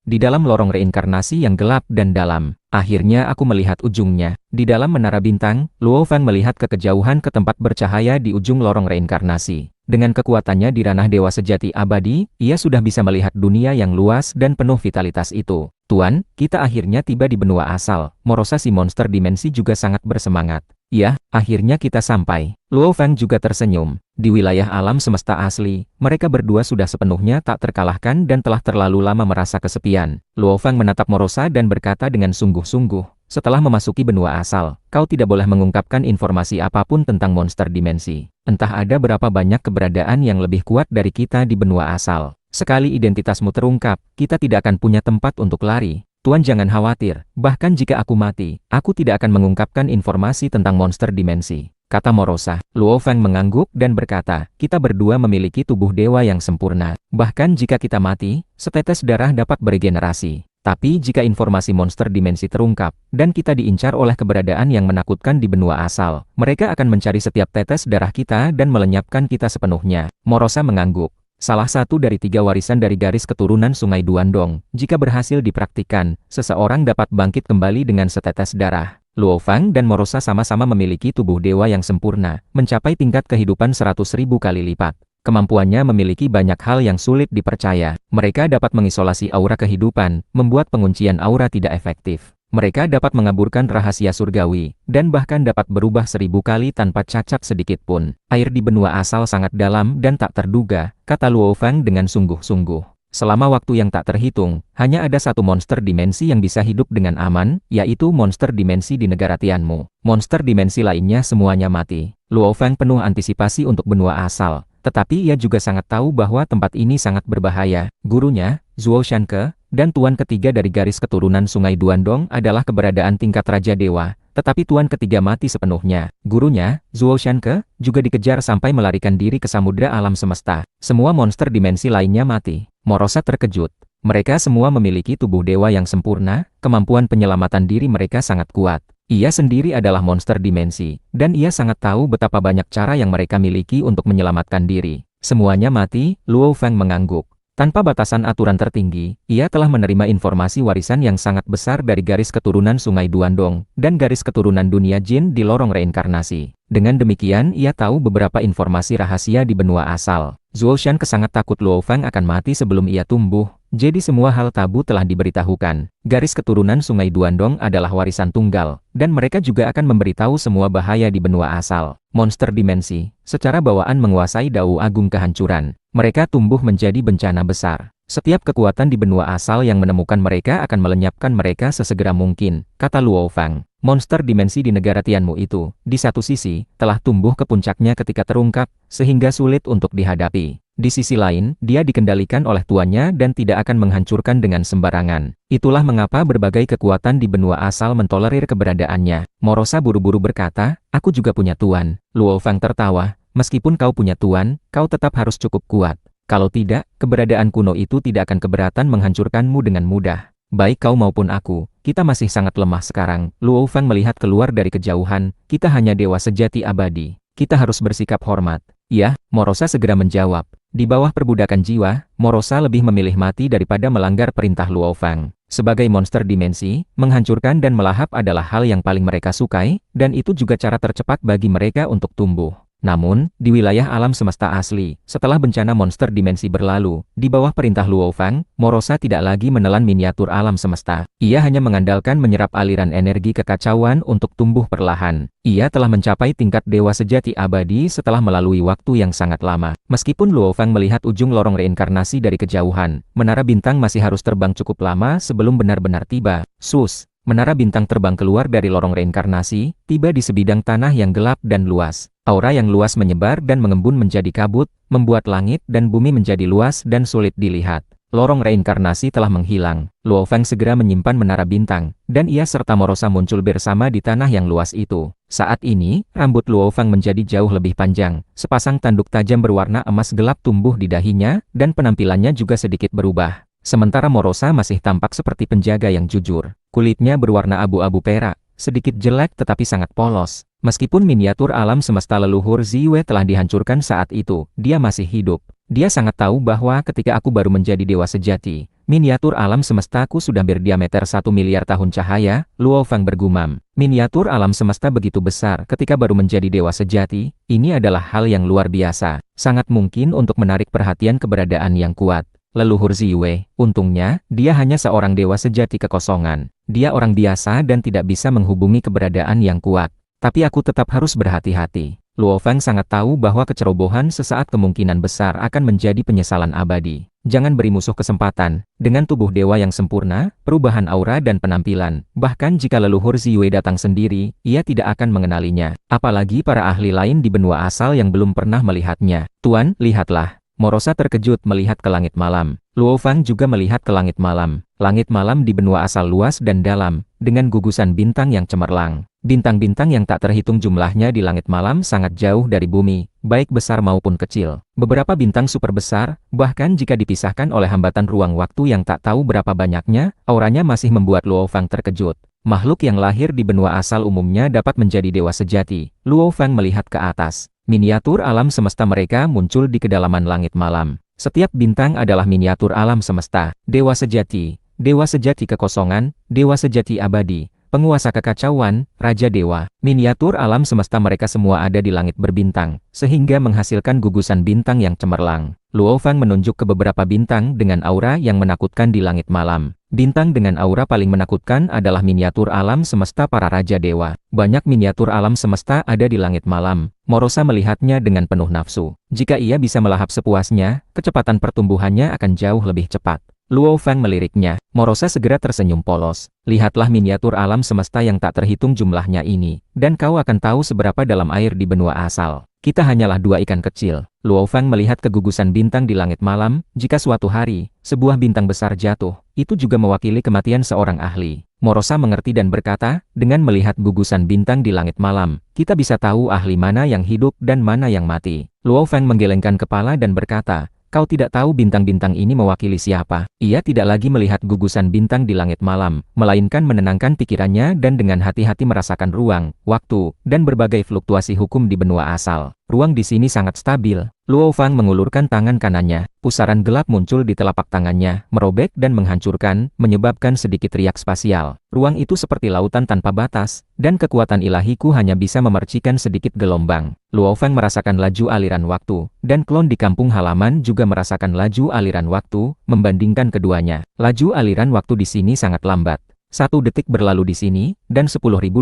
di dalam lorong reinkarnasi yang gelap dan dalam. Akhirnya aku melihat ujungnya. Di dalam menara bintang, Luo Feng melihat ke kejauhan ke tempat bercahaya di ujung lorong reinkarnasi. Dengan kekuatannya di ranah dewa sejati abadi, ia sudah bisa melihat dunia yang luas dan penuh vitalitas itu. Tuan, kita akhirnya tiba di benua asal. Morosa si monster dimensi juga sangat bersemangat. Ya, akhirnya kita sampai. Luo Feng juga tersenyum. Di wilayah alam semesta asli, mereka berdua sudah sepenuhnya tak terkalahkan dan telah terlalu lama merasa kesepian. Luo Feng menatap Morosa dan berkata dengan sungguh-sungguh, setelah memasuki benua asal, kau tidak boleh mengungkapkan informasi apapun tentang monster dimensi. Entah ada berapa banyak keberadaan yang lebih kuat dari kita di benua asal. Sekali identitasmu terungkap, kita tidak akan punya tempat untuk lari. Tuan jangan khawatir, bahkan jika aku mati, aku tidak akan mengungkapkan informasi tentang monster dimensi, kata Morosa. Luo Feng mengangguk dan berkata, kita berdua memiliki tubuh dewa yang sempurna. Bahkan jika kita mati, setetes darah dapat beregenerasi. Tapi jika informasi monster dimensi terungkap, dan kita diincar oleh keberadaan yang menakutkan di benua asal, mereka akan mencari setiap tetes darah kita dan melenyapkan kita sepenuhnya. Morosa mengangguk. Salah satu dari 3 warisan dari garis keturunan Sungai Duandong, jika berhasil dipraktikkan, seseorang dapat bangkit kembali dengan setetes darah. Luo Feng dan Morosa sama-sama memiliki tubuh dewa yang sempurna, mencapai tingkat kehidupan 100.000 kali lipat. Kemampuannya memiliki banyak hal yang sulit dipercaya. Mereka dapat mengisolasi aura kehidupan, membuat penguncian aura tidak efektif. Mereka dapat mengaburkan rahasia surgawi, dan bahkan dapat berubah 1000 kali tanpa cacat sedikit pun. Air di benua asal sangat dalam dan tak terduga, kata Luo Feng dengan sungguh-sungguh. Selama waktu yang tak terhitung, hanya ada satu monster dimensi yang bisa hidup dengan aman, yaitu monster dimensi di negara Tianmu. Monster dimensi lainnya semuanya mati. Luo Feng penuh antisipasi untuk benua asal, tetapi ia juga sangat tahu bahwa tempat ini sangat berbahaya. Gurunya, Zuo Shanke, dan tuan ketiga dari garis keturunan Sungai Duandong adalah keberadaan tingkat Raja Dewa, tetapi tuan ketiga mati sepenuhnya. Gurunya, Zuo Shanke, juga dikejar sampai melarikan diri ke samudera alam semesta. Semua monster dimensi lainnya mati. Morosa terkejut. Mereka semua memiliki tubuh dewa yang sempurna, kemampuan penyelamatan diri mereka sangat kuat. Ia sendiri adalah monster dimensi, dan ia sangat tahu betapa banyak cara yang mereka miliki untuk menyelamatkan diri. Semuanya mati, Luo Feng mengangguk. Tanpa batasan aturan tertinggi, ia telah menerima informasi warisan yang sangat besar dari garis keturunan Sungai Duandong, dan garis keturunan dunia jin di lorong reinkarnasi. Dengan demikian ia tahu beberapa informasi rahasia di benua asal. Zuo Shan sangat takut Luo Feng akan mati sebelum ia tumbuh, jadi semua hal tabu telah diberitahukan. Garis keturunan Sungai Duandong adalah warisan tunggal, dan mereka juga akan memberitahu semua bahaya di benua asal. Monster dimensi, secara bawaan menguasai dao agung kehancuran. Mereka tumbuh menjadi bencana besar. Setiap kekuatan di benua asal yang menemukan mereka akan melenyapkan mereka sesegera mungkin, kata Luo Feng. Monster dimensi di negara Tianmu itu, di satu sisi, telah tumbuh ke puncaknya ketika terungkap, sehingga sulit untuk dihadapi. Di sisi lain, dia dikendalikan oleh tuannya dan tidak akan menghancurkan dengan sembarangan. Itulah mengapa berbagai kekuatan di benua asal mentolerir keberadaannya. Morosa buru-buru berkata, aku juga punya tuan. Luo Feng tertawa, meskipun kau punya tuan, kau tetap harus cukup kuat. Kalau tidak, keberadaan kuno itu tidak akan keberatan menghancurkanmu dengan mudah. Baik kau maupun aku, kita masih sangat lemah sekarang. Luo Feng melihat keluar dari kejauhan, kita hanya dewa sejati abadi. Kita harus bersikap hormat. Ya, Morosa segera menjawab. Di bawah perbudakan jiwa, Morosa lebih memilih mati daripada melanggar perintah Luo Feng. Sebagai monster dimensi, menghancurkan dan melahap adalah hal yang paling mereka sukai, dan itu juga cara tercepat bagi mereka untuk tumbuh. Namun, di wilayah alam semesta asli, setelah bencana monster dimensi berlalu, di bawah perintah Luo Feng, Morosa tidak lagi menelan miniatur alam semesta. Ia hanya mengandalkan menyerap aliran energi kekacauan untuk tumbuh perlahan. Ia telah mencapai tingkat dewa sejati abadi setelah melalui waktu yang sangat lama. Meskipun Luo Feng melihat ujung lorong reinkarnasi dari kejauhan, menara bintang masih harus terbang cukup lama sebelum benar-benar tiba. Sus! Menara bintang terbang keluar dari lorong reinkarnasi, tiba di sebidang tanah yang gelap dan luas. Aura yang luas menyebar dan mengembun menjadi kabut, membuat langit dan bumi menjadi luas dan sulit dilihat. Lorong reinkarnasi telah menghilang. Luo Feng segera menyimpan menara bintang, dan ia serta Morosa muncul bersama di tanah yang luas itu. Saat ini, rambut Luo Feng menjadi jauh lebih panjang. Sepasang tanduk tajam berwarna emas gelap tumbuh di dahinya, dan penampilannya juga sedikit berubah. Sementara Morosa masih tampak seperti penjaga yang jujur. Kulitnya berwarna abu-abu perak, sedikit jelek tetapi sangat polos. Meskipun miniatur alam semesta leluhur Ziwei telah dihancurkan saat itu, dia masih hidup. Dia sangat tahu bahwa ketika aku baru menjadi dewa sejati, Miniatur alam semestaku sudah berdiameter 1 miliar tahun cahaya, Luo Fang bergumam. Miniatur alam semesta begitu besar ketika baru menjadi dewa sejati, ini adalah hal yang luar biasa. Sangat mungkin untuk menarik perhatian keberadaan yang kuat. Leluhur Ziyue, untungnya, dia hanya seorang dewa sejati kekosongan. Dia orang biasa dan tidak bisa menghubungi keberadaan yang kuat. Tapi aku tetap harus berhati-hati. Luo Fang sangat tahu bahwa kecerobohan sesaat kemungkinan besar akan menjadi penyesalan abadi. Jangan beri musuh kesempatan. Dengan tubuh dewa yang sempurna, perubahan aura dan penampilan, bahkan jika leluhur Ziyue datang sendiri, ia tidak akan mengenalinya. Apalagi para ahli lain di benua asal yang belum pernah melihatnya. Tuan, lihatlah. Morosa terkejut melihat ke langit malam. Luo Fang juga melihat ke langit malam. Langit malam di benua asal luas dan dalam, dengan gugusan bintang yang cemerlang. Bintang-bintang yang tak terhitung jumlahnya di langit malam sangat jauh dari bumi, baik besar maupun kecil. Beberapa bintang super besar, bahkan jika dipisahkan oleh hambatan ruang waktu yang tak tahu berapa banyaknya, auranya masih membuat Luo Fang terkejut. Makhluk yang lahir di benua asal umumnya dapat menjadi dewa sejati. Luo Fang melihat ke atas. Miniatur alam semesta mereka muncul di kedalaman langit malam. Setiap bintang adalah miniatur alam semesta, dewa sejati kekosongan, dewa sejati abadi, penguasa kekacauan, raja dewa. Miniatur alam semesta mereka semua ada di langit berbintang, sehingga menghasilkan gugusan bintang yang cemerlang. Luo Fang menunjuk ke beberapa bintang dengan aura yang menakutkan di langit malam. Bintang dengan aura paling menakutkan adalah miniatur alam semesta para raja dewa. Banyak miniatur alam semesta ada di langit malam. Morosa melihatnya dengan penuh nafsu. Jika ia bisa melahap sepuasnya, kecepatan pertumbuhannya akan jauh lebih cepat. Luo Fang meliriknya. Morosa segera tersenyum polos. Lihatlah miniatur alam semesta yang tak terhitung jumlahnya ini, dan kau akan tahu seberapa dalam air di benua asal. Kita hanyalah dua ikan kecil. Luo Fang melihat kegugusan bintang di langit malam. Jika suatu hari, sebuah bintang besar jatuh, itu juga mewakili kematian seorang ahli. Morosa mengerti dan berkata, dengan melihat gugusan bintang di langit malam, kita bisa tahu ahli mana yang hidup dan mana yang mati. Luo Fang menggelengkan kepala dan berkata, kau tidak tahu bintang-bintang ini mewakili siapa. Ia tidak lagi melihat gugusan bintang di langit malam, melainkan menenangkan pikirannya dan dengan hati-hati merasakan ruang, waktu, dan berbagai fluktuasi hukum di benua asal. Ruang di sini sangat stabil. Luo Fang mengulurkan tangan kanannya. Pusaran gelap muncul di telapak tangannya, merobek dan menghancurkan, menyebabkan sedikit riak spasial. Ruang itu seperti lautan tanpa batas, dan kekuatan ilahiku hanya bisa memercikan sedikit gelombang. Luo Fang merasakan laju aliran waktu, dan klon di kampung halaman juga merasakan laju aliran waktu, membandingkan keduanya. Laju aliran waktu di sini sangat lambat. 1 detik berlalu di sini, dan 10.081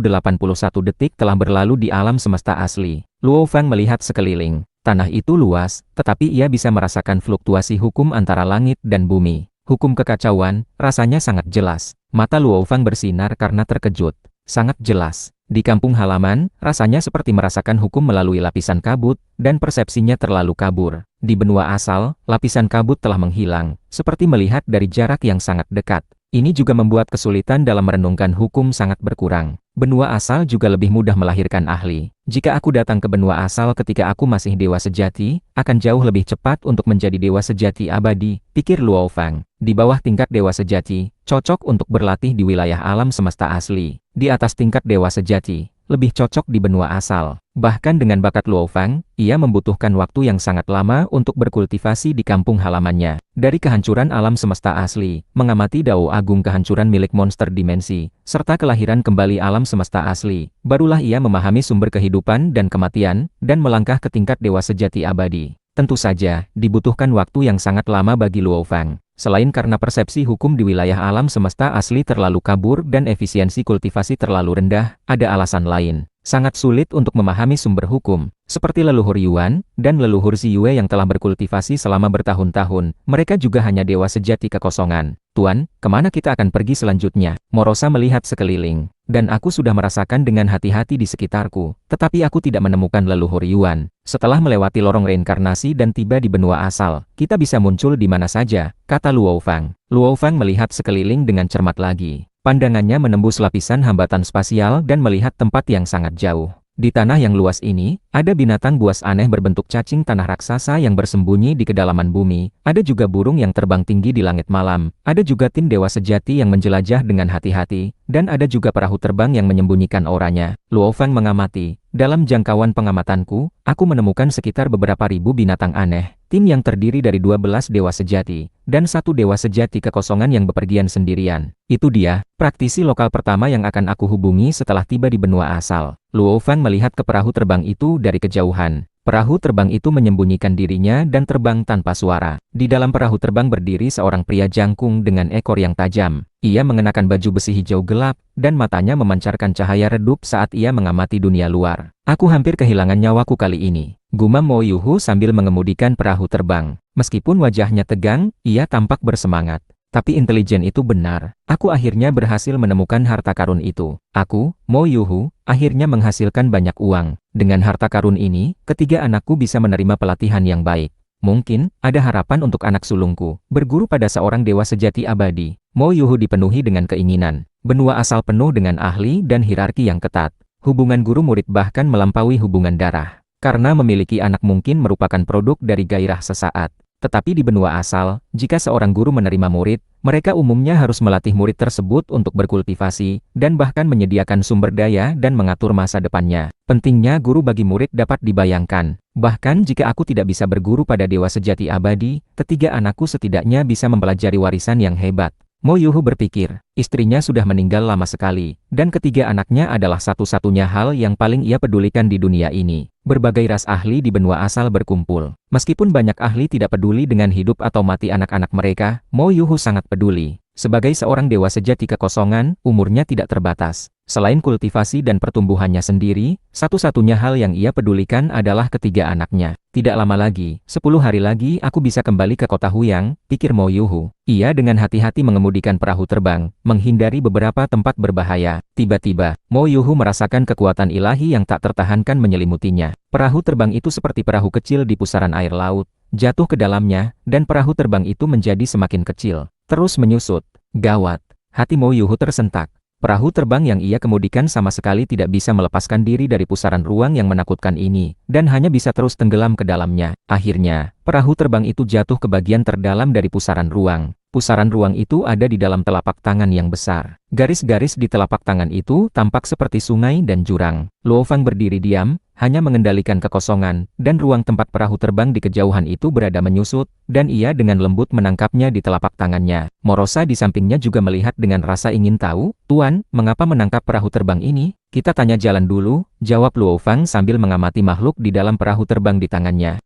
detik telah berlalu di alam semesta asli. Luo Fang melihat sekeliling. Tanah itu luas, tetapi ia bisa merasakan fluktuasi hukum antara langit dan bumi. Hukum kekacauan, rasanya sangat jelas. Mata Luo Fang bersinar karena terkejut. Sangat jelas. Di kampung halaman, rasanya seperti merasakan hukum melalui lapisan kabut, dan persepsinya terlalu kabur. Di benua asal, lapisan kabut telah menghilang, seperti melihat dari jarak yang sangat dekat. Ini juga membuat kesulitan dalam merenungkan hukum sangat berkurang. Benua asal juga lebih mudah melahirkan ahli. Jika aku datang ke benua asal ketika aku masih dewa sejati, akan jauh lebih cepat untuk menjadi dewa sejati abadi, pikir Luo Fang. Di bawah tingkat dewa sejati, cocok untuk berlatih di wilayah alam semesta asli. Di atas tingkat dewa sejati, lebih cocok di benua asal. Bahkan dengan bakat Luo Fang, ia membutuhkan waktu yang sangat lama untuk berkultivasi di kampung halamannya. Dari kehancuran alam semesta asli, mengamati Dao Agung kehancuran milik monster dimensi, serta kelahiran kembali alam semesta asli, barulah ia memahami sumber kehidupan dan kematian, dan melangkah ke tingkat dewa sejati abadi. Tentu saja, dibutuhkan waktu yang sangat lama bagi Luo Fang. Selain karena persepsi hukum di wilayah alam semesta asli terlalu kabur dan efisiensi kultivasi terlalu rendah, ada alasan lain. Sangat sulit untuk memahami sumber hukum, seperti leluhur Yuan, dan leluhur Ziyue yang telah berkultivasi selama bertahun-tahun. Mereka juga hanya dewa sejati kekosongan. Tuan, kemana kita akan pergi selanjutnya? Morosa melihat sekeliling. Dan aku sudah merasakan dengan hati-hati di sekitarku, tetapi aku tidak menemukan leluhur Yuan. Setelah melewati lorong reinkarnasi dan tiba di benua asal, kita bisa muncul di mana saja, kata Luo Fang. Luo Fang melihat sekeliling dengan cermat lagi. Pandangannya menembus lapisan hambatan spasial dan melihat tempat yang sangat jauh. Di tanah yang luas ini, ada binatang buas aneh berbentuk cacing tanah raksasa yang bersembunyi di kedalaman bumi, ada juga burung yang terbang tinggi di langit malam, ada juga tim dewa sejati yang menjelajah dengan hati-hati, dan ada juga perahu terbang yang menyembunyikan auranya. Luo Fang mengamati. Dalam jangkauan pengamatanku, aku menemukan sekitar beberapa ribu binatang aneh. Tim yang terdiri dari 12 dewa sejati, dan satu dewa sejati kekosongan yang bepergian sendirian. Itu dia, praktisi lokal pertama yang akan aku hubungi setelah tiba di benua asal. Luo Fang melihat ke perahu terbang itu dari kejauhan. Perahu terbang itu menyembunyikan dirinya dan terbang tanpa suara. Di dalam perahu terbang berdiri seorang pria jangkung dengan ekor yang tajam. Ia mengenakan baju besi hijau gelap, dan matanya memancarkan cahaya redup saat ia mengamati dunia luar. Aku hampir kehilangan nyawaku kali ini, gumam Mo Yuhu sambil mengemudikan perahu terbang. Meskipun wajahnya tegang, ia tampak bersemangat. Tapi intelijen itu benar. Aku akhirnya berhasil menemukan harta karun itu. Aku, Mo Yuhu, akhirnya menghasilkan banyak uang. Dengan harta karun ini, ketiga anakku bisa menerima pelatihan yang baik. Mungkin, ada harapan untuk anak sulungku. Berguru pada seorang dewa sejati abadi. Mo Yuhu dipenuhi dengan keinginan. Benua asal penuh dengan ahli dan hierarki yang ketat. Hubungan guru-murid bahkan melampaui hubungan darah. Karena memiliki anak mungkin merupakan produk dari gairah sesaat. Tetapi di benua asal, jika seorang guru menerima murid, mereka umumnya harus melatih murid tersebut untuk berkultivasi, dan bahkan menyediakan sumber daya dan mengatur masa depannya. Pentingnya guru bagi murid dapat dibayangkan. Bahkan jika aku tidak bisa berguru pada dewa sejati abadi, ketiga anakku setidaknya bisa mempelajari warisan yang hebat. Mo Yuhu berpikir, istrinya sudah meninggal lama sekali, dan ketiga anaknya adalah satu-satunya hal yang paling ia pedulikan di dunia ini. Berbagai ras ahli di benua asal berkumpul. Meskipun banyak ahli tidak peduli dengan hidup atau mati anak-anak mereka, Mo Yuhu sangat peduli. Sebagai seorang dewa sejati kekosongan, umurnya tidak terbatas. Selain kultivasi dan pertumbuhannya sendiri, satu-satunya hal yang ia pedulikan adalah ketiga anaknya. Tidak lama lagi, 10 hari lagi aku bisa kembali ke kota Huyang, pikir Mo Yuhu. Ia dengan hati-hati mengemudikan perahu terbang, menghindari beberapa tempat berbahaya. Tiba-tiba, Mo Yuhu merasakan kekuatan ilahi yang tak tertahankan menyelimutinya. Perahu terbang itu seperti perahu kecil di pusaran air laut, jatuh ke dalamnya, dan perahu terbang itu menjadi semakin kecil. Terus menyusut. Gawat. Hati Mo Yuhu tersentak. Perahu terbang yang ia kemudikan sama sekali tidak bisa melepaskan diri dari pusaran ruang yang menakutkan ini, dan hanya bisa terus tenggelam ke dalamnya. Akhirnya, perahu terbang itu jatuh ke bagian terdalam dari pusaran ruang. Pusaran ruang itu ada di dalam telapak tangan yang besar. Garis-garis di telapak tangan itu tampak seperti sungai dan jurang. Luo Fang berdiri diam, hanya mengendalikan kekosongan, dan ruang tempat perahu terbang di kejauhan itu berada menyusut, dan ia dengan lembut menangkapnya di telapak tangannya. Morosa di sampingnya juga melihat dengan rasa ingin tahu, "Tuan, mengapa menangkap perahu terbang ini?" "Kita tanya jalan dulu," jawab Luo Fang sambil mengamati makhluk di dalam perahu terbang di tangannya.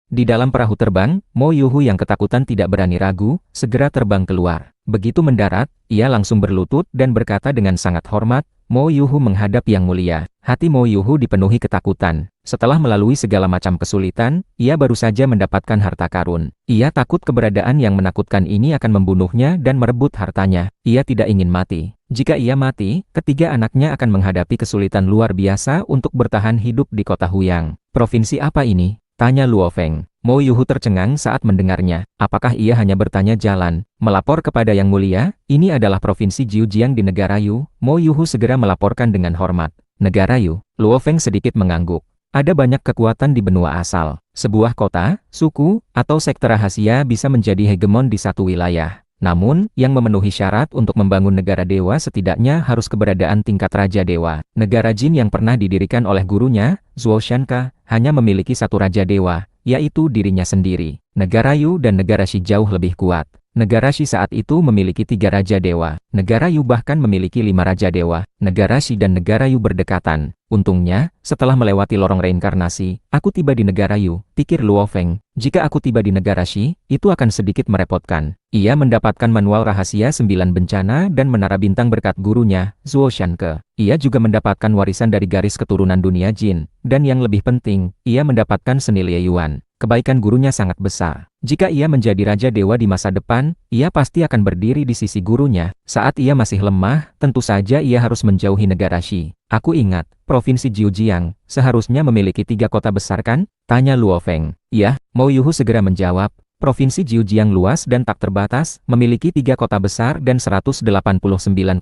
Di dalam perahu terbang, Mo Yuhu yang ketakutan tidak berani ragu, segera terbang keluar. Begitu mendarat, ia langsung berlutut dan berkata dengan sangat hormat, "Mo Yuhu menghadap Yang Mulia." Hati Mo Yuhu dipenuhi ketakutan. Setelah melalui segala macam kesulitan, ia baru saja mendapatkan harta karun. Ia takut keberadaan yang menakutkan ini akan membunuhnya dan merebut hartanya. Ia tidak ingin mati. Jika ia mati, ketiga anaknya akan menghadapi kesulitan luar biasa untuk bertahan hidup di kota Huyang. "Provinsi apa ini?" tanya Luo Feng. Mo Yuhu tercengang saat mendengarnya. Apakah ia hanya bertanya jalan? Melapor kepada Yang Mulia, ini adalah provinsi Jiujiang di negara Yu. Mo Yuhu segera melaporkan dengan hormat. Negara Yu? Luo Feng sedikit mengangguk. Ada banyak kekuatan di benua asal. Sebuah kota, suku, atau sekte rahasia bisa menjadi hegemon di satu wilayah. Namun, yang memenuhi syarat untuk membangun negara dewa setidaknya harus keberadaan tingkat raja dewa. Negara Jin yang pernah didirikan oleh gurunya, Zhuo Shanka, hanya memiliki satu raja dewa, yaitu dirinya sendiri. Negara Yu dan negara Shi jauh lebih kuat. Negara Shi saat itu memiliki 3 raja dewa. Negara Yu bahkan memiliki 5 raja dewa. Negara Shi dan negara Yu berdekatan. Untungnya, setelah melewati lorong reinkarnasi, aku tiba di negara Yu, pikir Luo Feng. Jika aku tiba di negara Shi, itu akan sedikit merepotkan. Ia mendapatkan manual rahasia 9 bencana dan menara bintang berkat gurunya, Zhuo Shanke. Ia juga mendapatkan warisan dari garis keturunan dunia Jin. Dan yang lebih penting, ia mendapatkan seni Lie Yuan. Kebaikan gurunya sangat besar. Jika ia menjadi raja dewa di masa depan, ia pasti akan berdiri di sisi gurunya. Saat ia masih lemah, tentu saja ia harus menjauhi negara Shi. Aku ingat, provinsi Jiujiang seharusnya memiliki 3 kota besar kan? Tanya Luo Feng. Ya, Mo Yuhu segera menjawab. Provinsi Jiujiang luas dan tak terbatas, memiliki 3 kota besar dan 189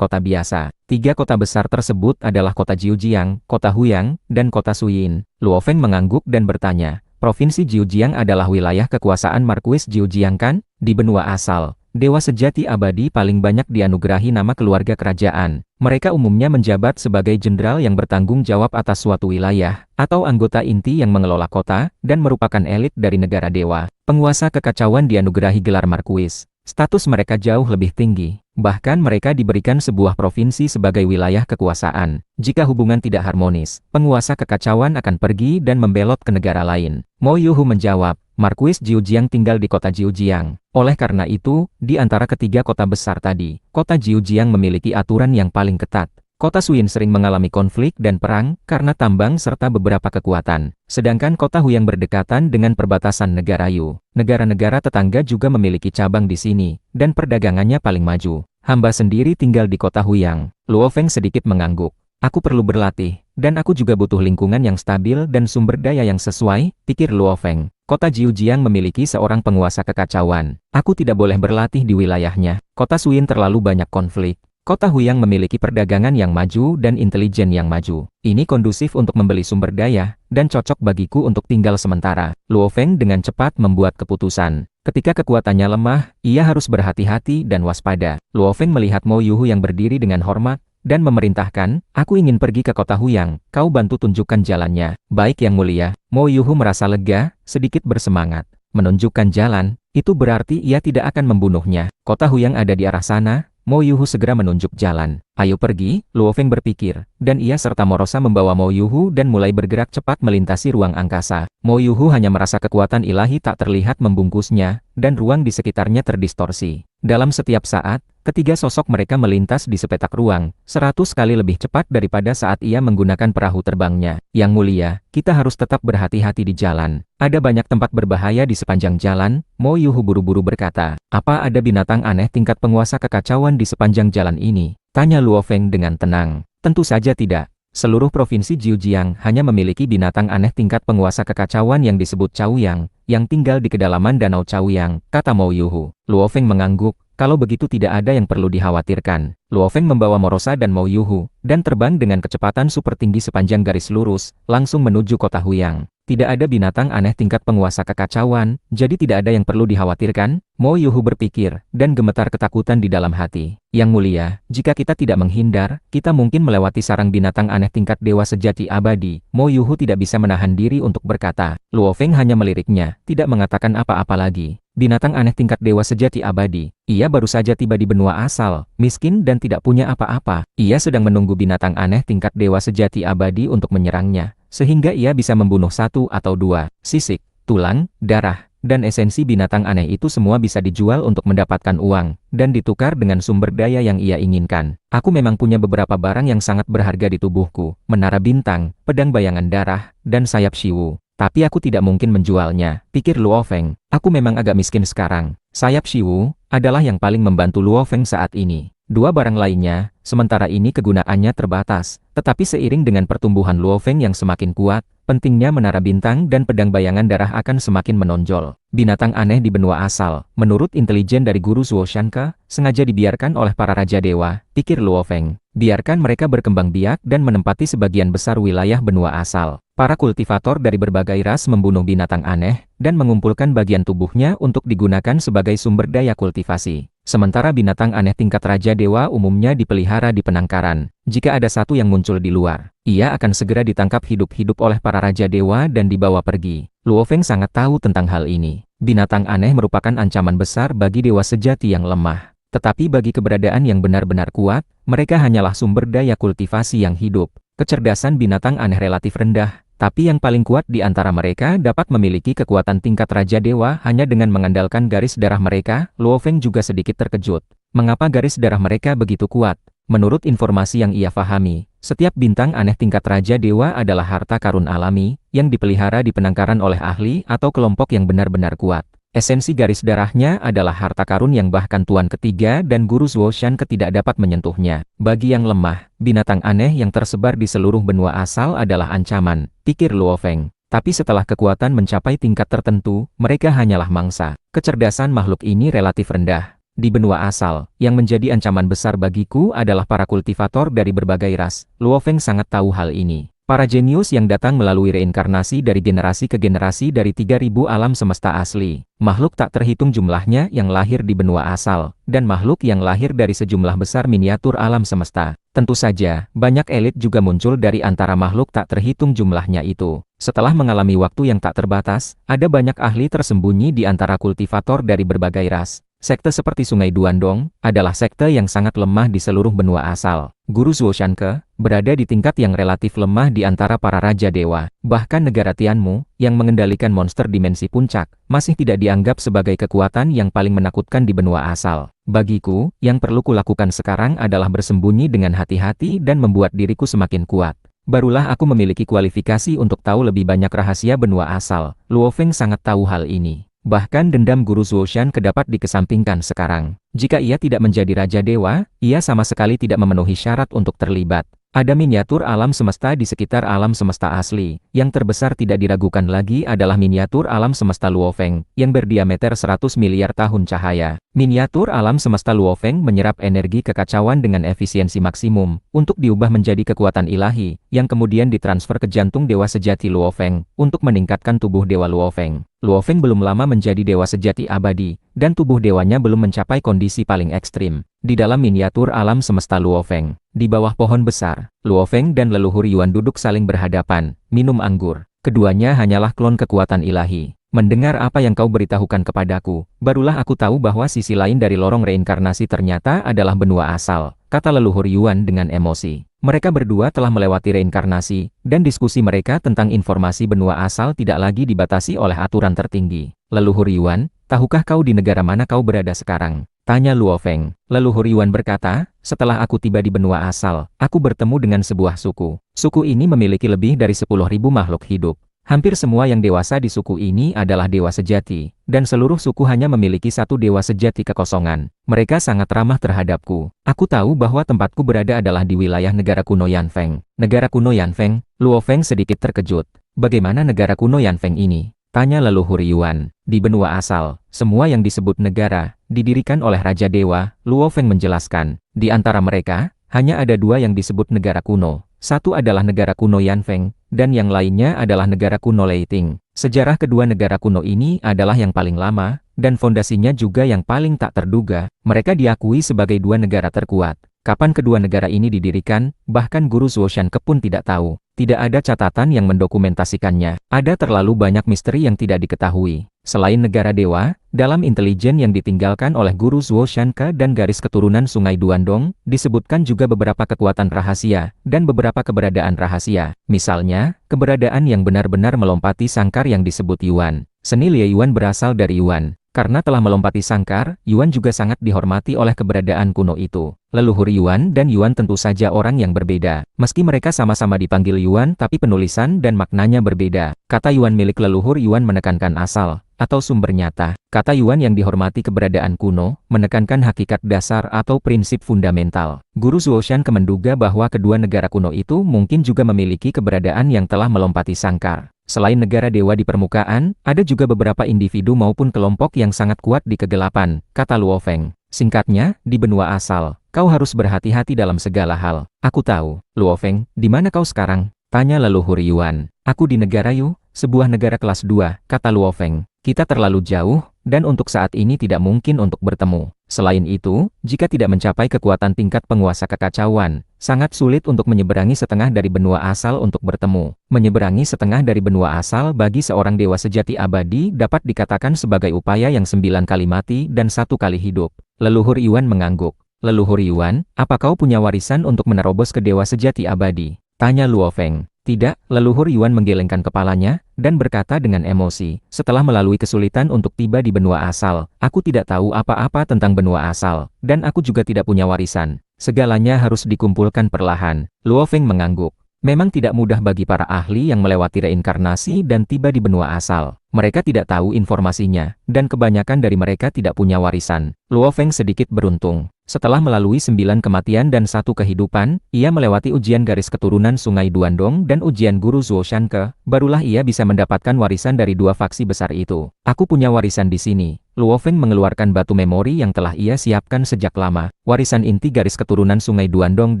kota biasa. 3 kota besar tersebut adalah kota Jiujiang, kota Huyang, dan kota Suyin. Luo Feng mengangguk dan bertanya, "Provinsi Jiujiang adalah wilayah kekuasaan Markuis Jiujiang kan?" Di benua asal, Dewa sejati abadi paling banyak dianugerahi nama keluarga kerajaan. Mereka umumnya menjabat sebagai jenderal yang bertanggung jawab atas suatu wilayah, atau anggota inti yang mengelola kota, dan merupakan elit dari negara dewa. Penguasa kekacauan dianugerahi gelar Marquis. Status mereka jauh lebih tinggi. Bahkan mereka diberikan sebuah provinsi sebagai wilayah kekuasaan. Jika hubungan tidak harmonis, penguasa kekacauan akan pergi dan membelot ke negara lain. Mo Yuhu menjawab, Marquis Jiujiang tinggal di kota Jiujiang. Oleh karena itu, di antara ketiga kota besar tadi, kota Jiujiang memiliki aturan yang paling ketat. Kota Suyin sering mengalami konflik dan perang karena tambang serta beberapa kekuatan. Sedangkan kota Huyang berdekatan dengan perbatasan negara Yu. Negara-negara tetangga juga memiliki cabang di sini, dan perdagangannya paling maju. Hamba sendiri tinggal di kota Huyang. Luo Feng sedikit mengangguk. Aku perlu berlatih, dan aku juga butuh lingkungan yang stabil dan sumber daya yang sesuai, pikir Luo Feng. Kota Jiujiang memiliki seorang penguasa kekacauan. Aku tidak boleh berlatih di wilayahnya. Kota Suyin terlalu banyak konflik. Kota Huyang memiliki perdagangan yang maju dan intelijen yang maju. Ini kondusif untuk membeli sumber daya, dan cocok bagiku untuk tinggal sementara. Luo Feng dengan cepat membuat keputusan. Ketika kekuatannya lemah, ia harus berhati-hati dan waspada. Luo Feng melihat Mo Yuhu yang berdiri dengan hormat, dan memerintahkan, aku ingin pergi ke kota Huyang, kau bantu tunjukkan jalannya. Baik yang mulia, Mo Yuhu merasa lega, sedikit bersemangat. Menunjukkan jalan, itu berarti ia tidak akan membunuhnya. Kota Huyang ada di arah sana. Mo Yuhu segera menunjuk jalan. Ayo pergi, Luo Feng berpikir, dan ia serta Morosa membawa Mo Yuhu dan mulai bergerak cepat melintasi ruang angkasa. Mo Yuhu hanya merasa kekuatan ilahi tak terlihat membungkusnya, dan ruang di sekitarnya terdistorsi. Dalam setiap saat, ketiga sosok mereka melintas di sepetak ruang, 100 kali lebih cepat daripada saat ia menggunakan perahu terbangnya. Yang mulia, kita harus tetap berhati-hati di jalan. Ada banyak tempat berbahaya di sepanjang jalan, Mo Yuhu buru-buru berkata. Apa ada binatang aneh tingkat penguasa kekacauan di sepanjang jalan ini? Tanya Luo Feng dengan tenang. Tentu saja tidak. Seluruh provinsi Jiujiang hanya memiliki binatang aneh tingkat penguasa kekacauan yang disebut Caoyang, yang tinggal di kedalaman danau Caoyang, kata Mo Yuhu. Luo Feng mengangguk. Kalau begitu tidak ada yang perlu dikhawatirkan. Luo Feng membawa Morosa dan Mo Yuhu, dan terbang dengan kecepatan super tinggi sepanjang garis lurus, langsung menuju kota Huyang. Tidak ada binatang aneh tingkat penguasa kekacauan, jadi tidak ada yang perlu dikhawatirkan, Mo Yuhu berpikir, dan gemetar ketakutan di dalam hati. Yang mulia, jika kita tidak menghindar, kita mungkin melewati sarang binatang aneh tingkat dewa sejati abadi. Mo Yuhu tidak bisa menahan diri untuk berkata. Luo Feng hanya meliriknya, tidak mengatakan apa-apa lagi. Binatang aneh tingkat dewa sejati abadi. Ia baru saja tiba di benua asal, miskin dan tidak punya apa-apa. Ia sedang menunggu binatang aneh tingkat dewa sejati abadi untuk menyerangnya, sehingga ia bisa membunuh satu atau dua. Sisik, tulang, darah, dan esensi binatang aneh itu semua bisa dijual untuk mendapatkan uang, dan ditukar dengan sumber daya yang ia inginkan. Aku memang punya beberapa barang yang sangat berharga di tubuhku, menara bintang, pedang bayangan darah, dan sayap Shiwu. Tapi aku tidak mungkin menjualnya, pikir Luo Feng. Aku memang agak miskin sekarang. Sayap Shiwu adalah yang paling membantu Luo Feng saat ini. Dua barang lainnya, sementara ini kegunaannya terbatas. Tetapi seiring dengan pertumbuhan Luo Feng yang semakin kuat, pentingnya menara bintang dan pedang bayangan darah akan semakin menonjol. Binatang aneh di benua asal, menurut intelijen dari guru Zuo Shanke, sengaja dibiarkan oleh para raja dewa, pikir Luo Feng. Biarkan mereka berkembang biak dan menempati sebagian besar wilayah benua asal. Para kultivator dari berbagai ras membunuh binatang aneh, dan mengumpulkan bagian tubuhnya untuk digunakan sebagai sumber daya kultivasi. Sementara binatang aneh tingkat raja dewa umumnya dipelihara di penangkaran. Jika ada satu yang muncul di luar, ia akan segera ditangkap hidup-hidup oleh para raja dewa dan dibawa pergi. Luo Feng sangat tahu tentang hal ini. Binatang aneh merupakan ancaman besar bagi dewa sejati yang lemah. Tetapi bagi keberadaan yang benar-benar kuat, mereka hanyalah sumber daya kultivasi yang hidup. Kecerdasan binatang aneh relatif rendah, tapi yang paling kuat di antara mereka dapat memiliki kekuatan tingkat raja dewa hanya dengan mengandalkan garis darah mereka. Luo Feng juga sedikit terkejut. Mengapa garis darah mereka begitu kuat? Menurut informasi yang ia pahami, setiap bintang aneh tingkat raja dewa adalah harta karun alami, yang dipelihara di penangkaran oleh ahli atau kelompok yang benar-benar kuat. Esensi garis darahnya adalah harta karun yang bahkan Tuan Ketiga dan Guru Zuo Shanke tidak dapat menyentuhnya. Bagi yang lemah, binatang aneh yang tersebar di seluruh benua asal adalah ancaman, pikir Luo Feng. Tapi setelah kekuatan mencapai tingkat tertentu, mereka hanyalah mangsa. Kecerdasan makhluk ini relatif rendah. Di benua asal, yang menjadi ancaman besar bagiku adalah para kultivator dari berbagai ras. Luo Feng sangat tahu hal ini. Para jenius yang datang melalui reinkarnasi dari generasi ke generasi dari 3.000 alam semesta asli. Makhluk tak terhitung jumlahnya yang lahir di benua asal, dan makhluk yang lahir dari sejumlah besar miniatur alam semesta. Tentu saja, banyak elit juga muncul dari antara makhluk tak terhitung jumlahnya itu. Setelah mengalami waktu yang tak terbatas, ada banyak ahli tersembunyi di antara kultivator dari berbagai ras. Sekte seperti Sungai Duandong adalah sekte yang sangat lemah di seluruh benua asal. Guru Zuo Shanke berada di tingkat yang relatif lemah di antara para raja dewa. Bahkan negara Tianmu, yang mengendalikan monster dimensi puncak, masih tidak dianggap sebagai kekuatan yang paling menakutkan di benua asal. Bagiku, yang perlu kulakukan sekarang adalah bersembunyi dengan hati-hati dan membuat diriku semakin kuat. Barulah aku memiliki kualifikasi untuk tahu lebih banyak rahasia benua asal. Luo Feng sangat tahu hal ini. Bahkan dendam Guru Zuo Shanke dapat dikesampingkan sekarang. Jika ia tidak menjadi Raja Dewa, ia sama sekali tidak memenuhi syarat untuk terlibat. Ada miniatur alam semesta di sekitar alam semesta asli. Yang terbesar tidak diragukan lagi adalah miniatur alam semesta Luo Feng, yang berdiameter 100 miliar tahun cahaya. Miniatur alam semesta Luo Feng menyerap energi kekacauan dengan efisiensi maksimum, untuk diubah menjadi kekuatan ilahi, yang kemudian ditransfer ke jantung Dewa Sejati Luo Feng, untuk meningkatkan tubuh Dewa Luo Feng. Luo Feng belum lama menjadi Dewa Sejati abadi, dan tubuh dewanya belum mencapai kondisi paling ekstrim. Di dalam miniatur alam semesta Luo Feng, di bawah pohon besar, Luo Feng dan leluhur Yuan duduk saling berhadapan, minum anggur. Keduanya hanyalah klon kekuatan ilahi. Mendengar apa yang kau beritahukan kepadaku, barulah aku tahu bahwa sisi lain dari lorong reinkarnasi ternyata adalah benua asal, kata leluhur Yuan dengan emosi. Mereka berdua telah melewati reinkarnasi, dan diskusi mereka tentang informasi benua asal tidak lagi dibatasi oleh aturan tertinggi. Leluhur Yuan, tahukah kau di negara mana kau berada sekarang? Tanya Luo Feng. Leluhur Yuan berkata, setelah aku tiba di benua asal, aku bertemu dengan sebuah suku. Suku ini memiliki lebih dari 10.000 makhluk hidup. Hampir semua yang dewasa di suku ini adalah dewa sejati, dan seluruh suku hanya memiliki satu dewa sejati kekosongan. Mereka sangat ramah terhadapku. Aku tahu bahwa tempatku berada adalah di wilayah negara kuno Yanfeng. Negara kuno Yanfeng? Luo Feng sedikit terkejut. Bagaimana negara kuno Yanfeng ini? Tanya leluhur Yuan. Di benua asal, semua yang disebut negara, didirikan oleh Raja Dewa, Luo Feng menjelaskan. Di antara mereka, hanya ada dua yang disebut negara kuno. Satu adalah negara kuno Yanfeng, dan yang lainnya adalah negara kuno Leiting. Sejarah kedua negara kuno ini adalah yang paling lama, dan fondasinya juga yang paling tak terduga. Mereka diakui sebagai dua negara terkuat. Kapan kedua negara ini didirikan, bahkan Guru Zuo Shanke pun tidak tahu. Tidak ada catatan yang mendokumentasikannya. Ada terlalu banyak misteri yang tidak diketahui. Selain negara dewa, dalam intelijen yang ditinggalkan oleh Guru Zuo Shanke dan garis keturunan Sungai Duandong, disebutkan juga beberapa kekuatan rahasia, dan beberapa keberadaan rahasia. Misalnya, keberadaan yang benar-benar melompati sangkar yang disebut Yuan. Seni Lie Yuan berasal dari Yuan. Karena telah melompati sangkar, Yuan juga sangat dihormati oleh keberadaan kuno itu. Leluhur Yuan dan Yuan tentu saja orang yang berbeda. Meski mereka sama-sama dipanggil Yuan tapi penulisan dan maknanya berbeda. Kata Yuan milik leluhur Yuan menekankan asal, atau sumber nyata. Kata Yuan yang dihormati keberadaan kuno, menekankan hakikat dasar atau prinsip fundamental. Guru Zuo Shanke menduga bahwa kedua negara kuno itu mungkin juga memiliki keberadaan yang telah melompati sangkar. Selain negara dewa di permukaan, ada juga beberapa individu maupun kelompok yang sangat kuat di kegelapan, kata Luo Feng. Singkatnya, di benua asal, kau harus berhati-hati dalam segala hal. Aku tahu. Luo Feng, di mana kau sekarang? Tanya leluhur Yuan. Aku di negara Yu, sebuah negara kelas 2, kata Luo Feng. Kita terlalu jauh, dan untuk saat ini tidak mungkin untuk bertemu. Selain itu, jika tidak mencapai kekuatan tingkat penguasa kekacauan, sangat sulit untuk menyeberangi setengah dari benua asal untuk bertemu. Menyeberangi setengah dari benua asal bagi seorang dewa sejati abadi dapat dikatakan sebagai upaya yang 9 kali mati dan 1 kali hidup. Leluhur Yuan mengangguk. Leluhur Yuan, apa kau punya warisan untuk menerobos ke dewa sejati abadi? Tanya Luo Feng. Tidak, leluhur Yuan menggelengkan kepalanya, dan berkata dengan emosi, setelah melalui kesulitan untuk tiba di benua asal, aku tidak tahu apa-apa tentang benua asal, dan aku juga tidak punya warisan. Segalanya harus dikumpulkan perlahan. Luo Feng mengangguk. Memang tidak mudah bagi para ahli yang melewati reinkarnasi dan tiba di benua asal. Mereka tidak tahu informasinya, dan kebanyakan dari mereka tidak punya warisan. Luo Feng sedikit beruntung. Setelah melalui 9 kematian dan 1 kehidupan, ia melewati ujian garis keturunan Sungai Duandong dan ujian Guru Zuo Shanke, barulah ia bisa mendapatkan warisan dari 2 faksi besar itu. Aku punya warisan di sini. Luo Feng mengeluarkan batu memori yang telah ia siapkan sejak lama. Warisan inti garis keturunan Sungai Duandong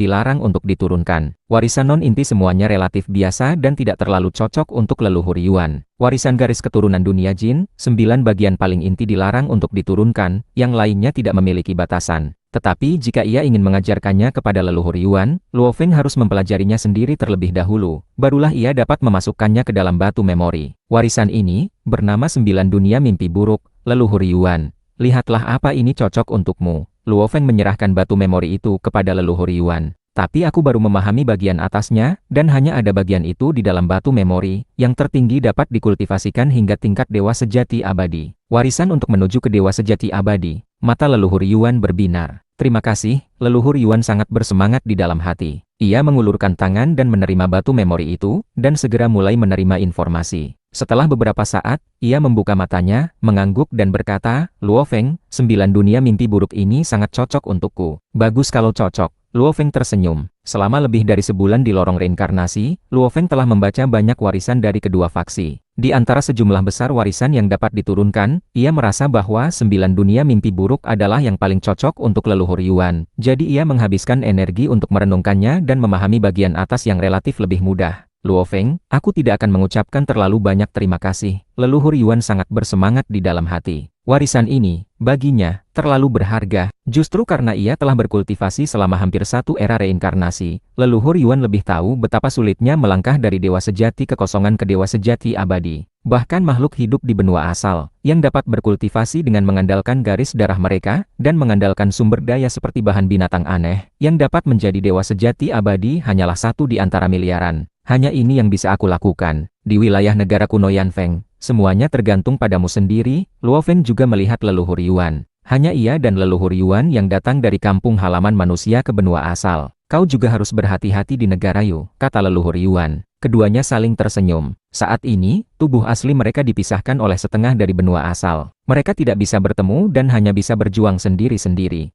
dilarang untuk diturunkan. Warisan non-inti semuanya relatif biasa dan tidak terlalu cocok untuk leluhur Yuan. Warisan garis keturunan dunia jin, 9 bagian paling inti dilarang untuk diturunkan, yang lainnya tidak memiliki batasan. Tetapi jika ia ingin mengajarkannya kepada leluhur Yuan, Luo Feng harus mempelajarinya sendiri terlebih dahulu, barulah ia dapat memasukkannya ke dalam batu memori. Warisan ini, bernama 9 dunia mimpi buruk, leluhur Yuan. Lihatlah apa ini cocok untukmu. Luo Feng menyerahkan batu memori itu kepada leluhur Yuan. Tapi aku baru memahami bagian atasnya, dan hanya ada bagian itu di dalam batu memori, yang tertinggi dapat dikultivasikan hingga tingkat dewa sejati abadi. Warisan untuk menuju ke dewa sejati abadi. Mata leluhur Yuan berbinar. Terima kasih, leluhur Yuan sangat bersemangat di dalam hati. Ia mengulurkan tangan dan menerima batu memori itu, dan segera mulai menerima informasi. Setelah beberapa saat, ia membuka matanya, mengangguk dan berkata, Luo Feng, 9 dunia mimpi buruk ini sangat cocok untukku. Bagus kalau cocok. Luo Feng tersenyum. Selama lebih dari sebulan di lorong reinkarnasi, Luo Feng telah membaca banyak warisan dari kedua faksi. Di antara sejumlah besar warisan yang dapat diturunkan, ia merasa bahwa 9 dunia mimpi buruk adalah yang paling cocok untuk leluhur Yuan. Jadi ia menghabiskan energi untuk merenungkannya dan memahami bagian atas yang relatif lebih mudah. Luo Feng, aku tidak akan mengucapkan terlalu banyak terima kasih. Leluhur Yuan sangat bersemangat di dalam hati. Warisan ini, baginya, terlalu berharga. Justru karena ia telah berkultivasi selama hampir 1 era reinkarnasi, leluhur Yuan lebih tahu betapa sulitnya melangkah dari dewa sejati kekosongan ke dewa sejati abadi. Bahkan makhluk hidup di benua asal, yang dapat berkultivasi dengan mengandalkan garis darah mereka, dan mengandalkan sumber daya seperti bahan binatang aneh, yang dapat menjadi dewa sejati abadi hanyalah 1 di antara miliaran. Hanya ini yang bisa aku lakukan. Di wilayah negara kuno Yanfeng, semuanya tergantung padamu sendiri. Luo Feng juga melihat leluhur Yuan. Hanya ia dan leluhur Yuan yang datang dari kampung halaman manusia ke benua asal. Kau juga harus berhati-hati di negara Yu, kata leluhur Yuan. Keduanya saling tersenyum. Saat ini, tubuh asli mereka dipisahkan oleh setengah dari benua asal. Mereka tidak bisa bertemu dan hanya bisa berjuang sendiri-sendiri.